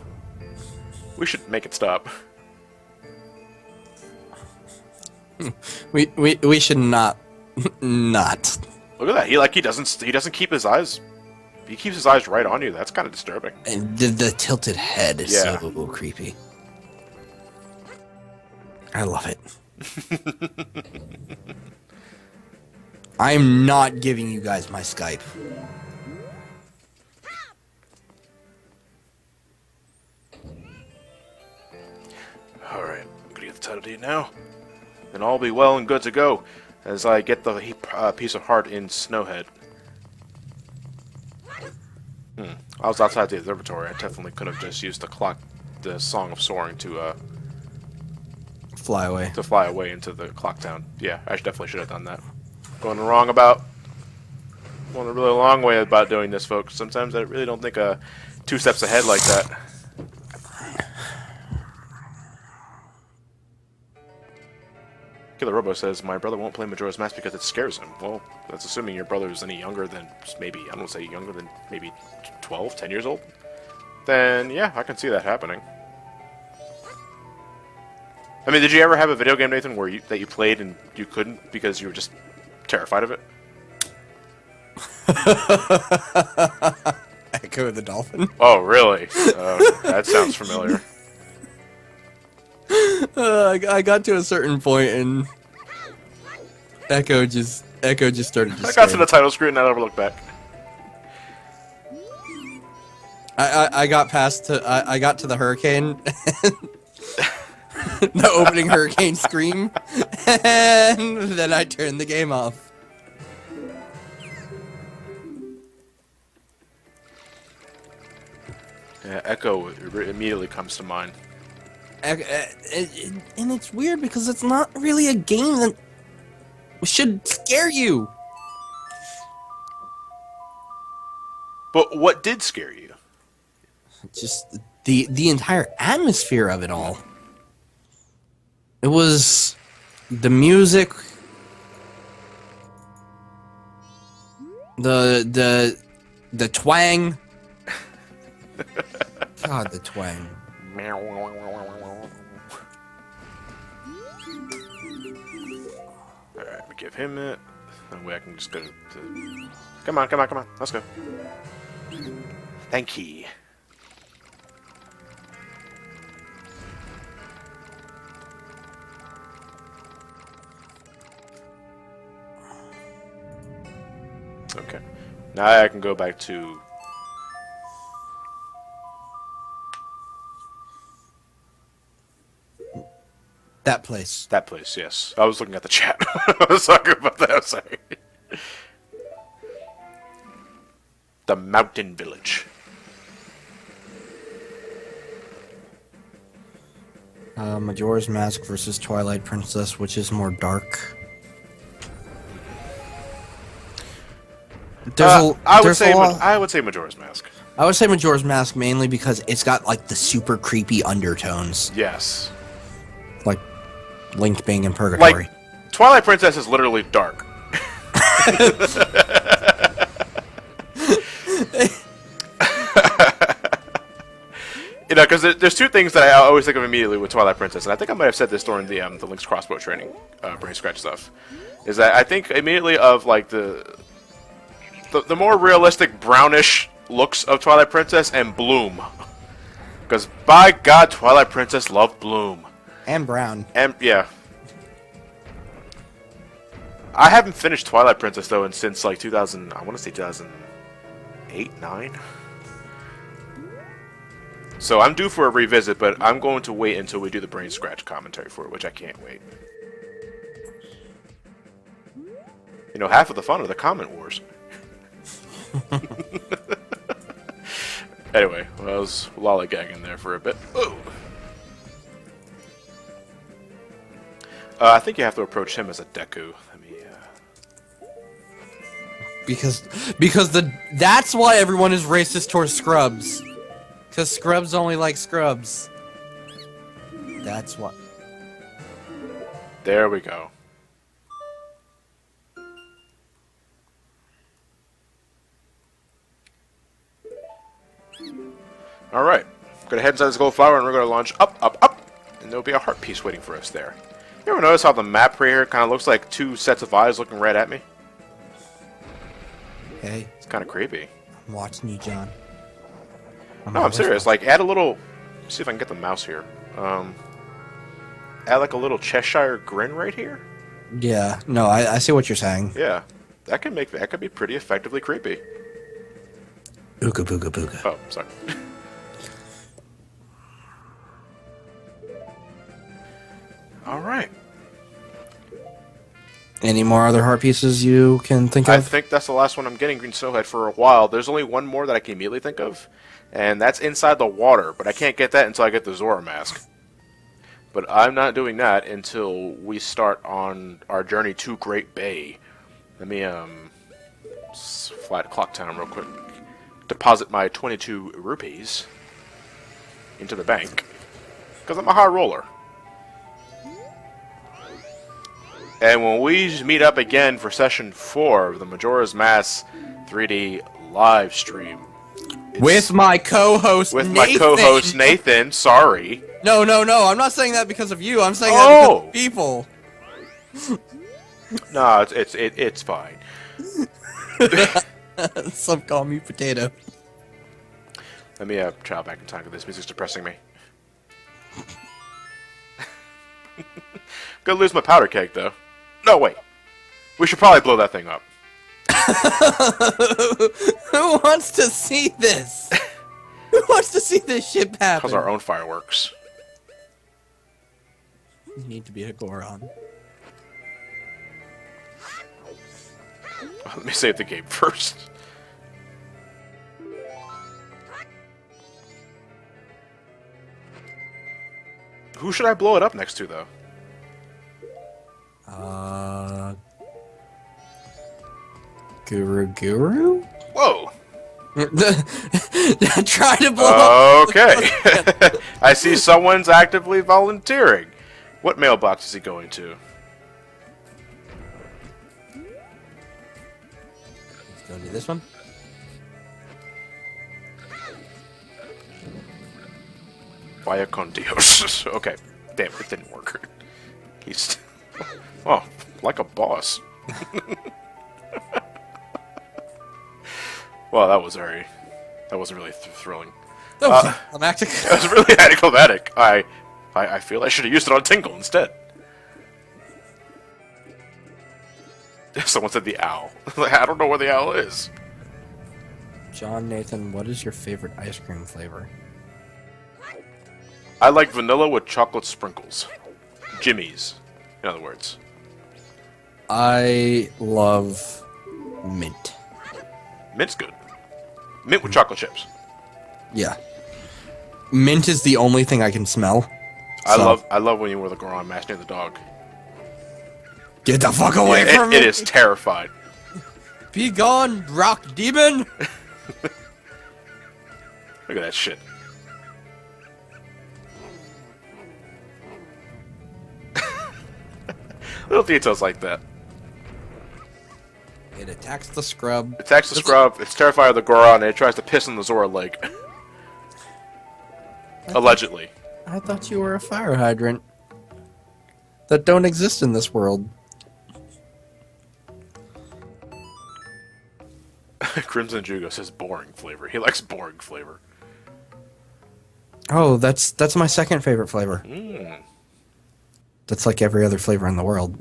We should make it stop. We should not. Not. Look at that. He doesn't keep his eyes. He keeps his eyes right on you. That's kind of disturbing. And the tilted head is so creepy. I love it. I'm not giving you guys my Skype. Alright, I'm gonna get the title deed now. Then all be well and good to go as I get the piece of heart in Snowhead. I was outside the observatory. I definitely could have just used the Song of Soaring to Fly away. fly away into the clock town. Yeah, I definitely should have done that. Going a really long way about doing this, folks. Sometimes I really don't think 2 steps ahead like that. Killer Robo says, my brother won't play Majora's Mask because it scares him. Well, that's assuming your brother is any younger than maybe, I don't say younger than maybe 12, 10 years old. Then, yeah, I can see that happening. I mean, did you ever have a video game, Nathan, where that you played and you couldn't because you were just terrified of it? Echo the Dolphin. Oh, really? That sounds familiar. I got to a certain point and Echo just started to I got to the title screen and I never looked back. I got I got to the hurricane. The opening hurricane scream, and then I turned the game off. Yeah, Echo immediately comes to mind. And it's weird because it's not really a game that should scare you. But what did scare you? Just the entire atmosphere of it all. It was the music, the twang. God, the twang. Alright, we give him it. That way I can just go to... Come on, come on, come on. Let's go. Thank you. Okay. Now I can go back to... That place. That place, yes. I was looking at the chat. I was talking about that. Sorry. The Mountain Village. Majora's Mask versus Twilight Princess, which is more dark? I would say Majora's Mask. I would say Majora's Mask mainly because it's got like the super creepy undertones, Yes. like Link being in purgatory. Like, Twilight Princess is literally dark. You know, because there's two things that I always think of immediately with Twilight Princess, and I think I might have said this during the Link's crossbow training, brain scratch stuff, is that I think immediately of like the more realistic brownish looks of Twilight Princess and Bloom, because by God, Twilight Princess loved Bloom. And brown. And yeah, I haven't finished Twilight Princess though since like 2000. I want to say 2008, 9. So I'm due for a revisit, but I'm going to wait until we do the brain scratch commentary for it, which I can't wait. You know, half of the fun are the comment wars. Anyway, well, I was lollygagging there for a bit. Oh. I think you have to approach him as a Deku. Let me. Because that's why everyone is racist towards scrubs. Because scrubs only like scrubs. That's what. There we go. Alright. Gonna head inside this gold flower and we're gonna launch up, up, up. And there'll be a heart piece waiting for us there. You ever notice how the map right here kind of looks like two sets of eyes looking right at me? Hey. It's kind of creepy. I'm watching you, John. No, I'm serious. Like, add a little... Let's see if I can get the mouse here. Add like a little Cheshire grin right here. Yeah. No, I see what you're saying. Yeah. That could be pretty effectively creepy. Ooga booga booga. Oh, sorry. Alright. Any more other heart pieces you can think of? I think that's the last one I'm getting, Green Snowhead, for a while. There's only one more that I can immediately think of, and that's inside the water, but I can't get that until I get the Zora mask. But I'm not doing that until we start on our journey to Great Bay. Let me, fly to Clock Town real quick. Deposit my 22 rupees into the bank, because I'm a high roller. And when we meet up again for session 4 of the Majora's Mask 3D live stream, with my co-host Nathan. My co-host Nathan, sorry. No, I'm not saying that because of you. I'm saying that because of people. No, it's fine. Some call me potato. Let me travel back in time because this music's depressing me. Gonna lose my powder keg though. No, wait. We should probably blow that thing up. Who wants to see this? Who wants to see this shit happen? Because our own fireworks. You need to be a Goron. Let me save the game first. Who should I blow it up next to, though? Guru? Whoa! Try to blow up. Okay. I see someone's actively volunteering. What mailbox is he going to? Let's go do this one. Vaya con Dios. Okay. Damn, it didn't work. He's... Oh, like a boss. Well, that wasn't really thrilling. That was climactic. That was really anticlimactic. I feel I should have used it on Tinkle instead. Someone said the owl. I don't know where the owl is. John Nathan, what is your favorite ice cream flavor? I like vanilla with chocolate sprinkles. Jimmy's, in other words. I love mint. Mint's good. Mint with chocolate chips. Yeah. Mint is the only thing I can smell. I love when you wear the Goron mask near the dog. Get the fuck away from me! It is terrified. Be gone, rock demon! Look at that shit. Little details like that. It attacks the scrub. It attacks the scrub, it's terrified of the Goron, and it tries to piss in the Zora leg. Allegedly. I thought you were a fire hydrant. That don't exist in this world. Crimson Jugo says boring flavor. He likes boring flavor. Oh, that's my second favorite flavor. Mm. That's like every other flavor in the world.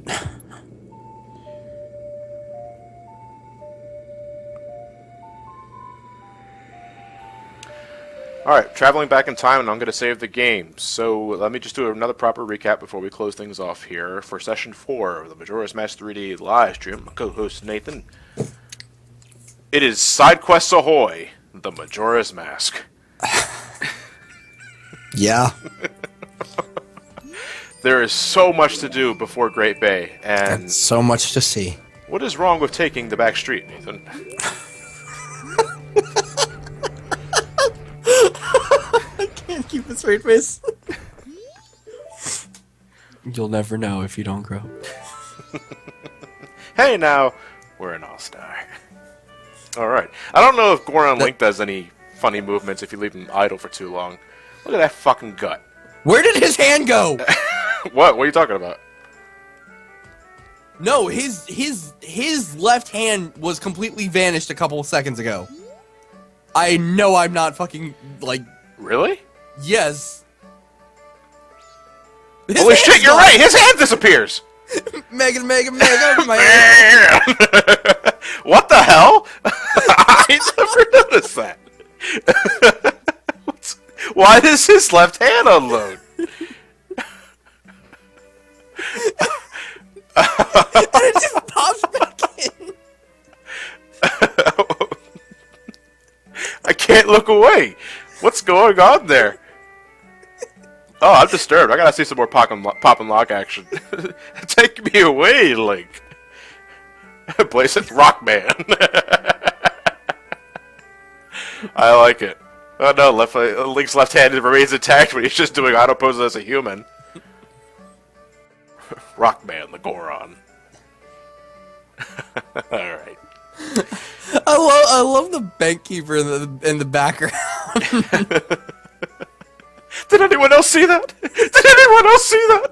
Alright, traveling back in time, and I'm going to save the game. So let me just do another proper recap before we close things off here. For Session 4 of the Majora's Mask 3D live stream, my co-host Nathan. It is Side Quests Ahoy, the Majora's Mask. Yeah. There is so much to do before Great Bay, and... That's so much to see. What is wrong with taking the back street, Nathan? I can't keep a straight face. You'll never know if you don't grow. Hey now, we're an all-star. Alright. I don't know if Goron Link does any funny movements if you leave him idle for too long. Look at that fucking gut. Where did his hand go? What? What are you talking about? No, his left hand was completely vanished a couple of seconds ago. I know I'm not fucking, like... Really? Yes. Holy shit, you're right! His hand disappears! Mega, my hand. What the hell? I never noticed that. Why does his left hand unload? And it just pops back in. I can't look away. What's going on there? Oh, I'm disturbed. I gotta see some more pop and lock action. Take me away, Link. Blaze it, Rockman. I like it. Oh no, Link's left hand remains intact, but he's just doing auto poses as a human. Rockman, the Goron. Alright. I love the bank keeper in the background. Did anyone else see that? Did anyone else see that?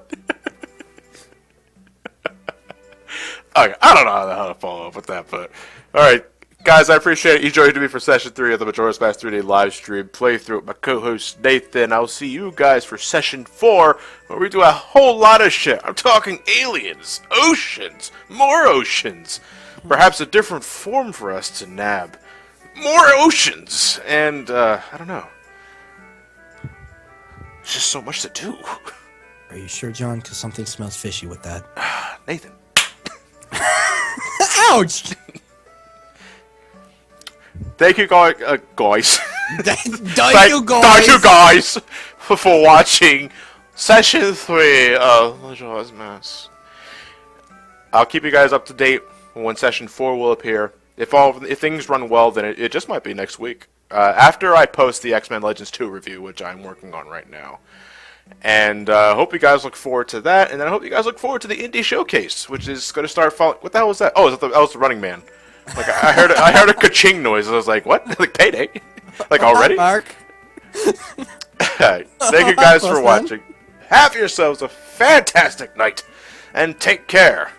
Okay, I don't know how to follow up with that, but alright. Guys, I appreciate it. You joined me for Session 3 of the Majora's Mask 3D live stream playthrough with my co-host Nathan. I'll see you guys for Session 4, where we do a whole lot of shit. I'm talking aliens, oceans, more oceans. Perhaps a different form for us to nab. More oceans! And, I don't know. There's just so much to do. Are you sure, John? Because something smells fishy with that. Nathan. Ouch! Thank you, guys. Thank you, guys. Thank you, guys, for watching Session 3 of Majora's Mask. I'll keep you guys up to date when Session 4 will appear. If things run well, then it just might be next week. After I post the X-Men Legends 2 review, which I'm working on right now. And I hope you guys look forward to that. And then I hope you guys look forward to the Indie Showcase, which is going to start following... What the hell was that? Oh, that was the Running Man. Like, I heard a ka-ching noise. I was like, what? Like, payday? Like, already? Mark. Thank you guys for watching. Have yourselves a fantastic night. And take care.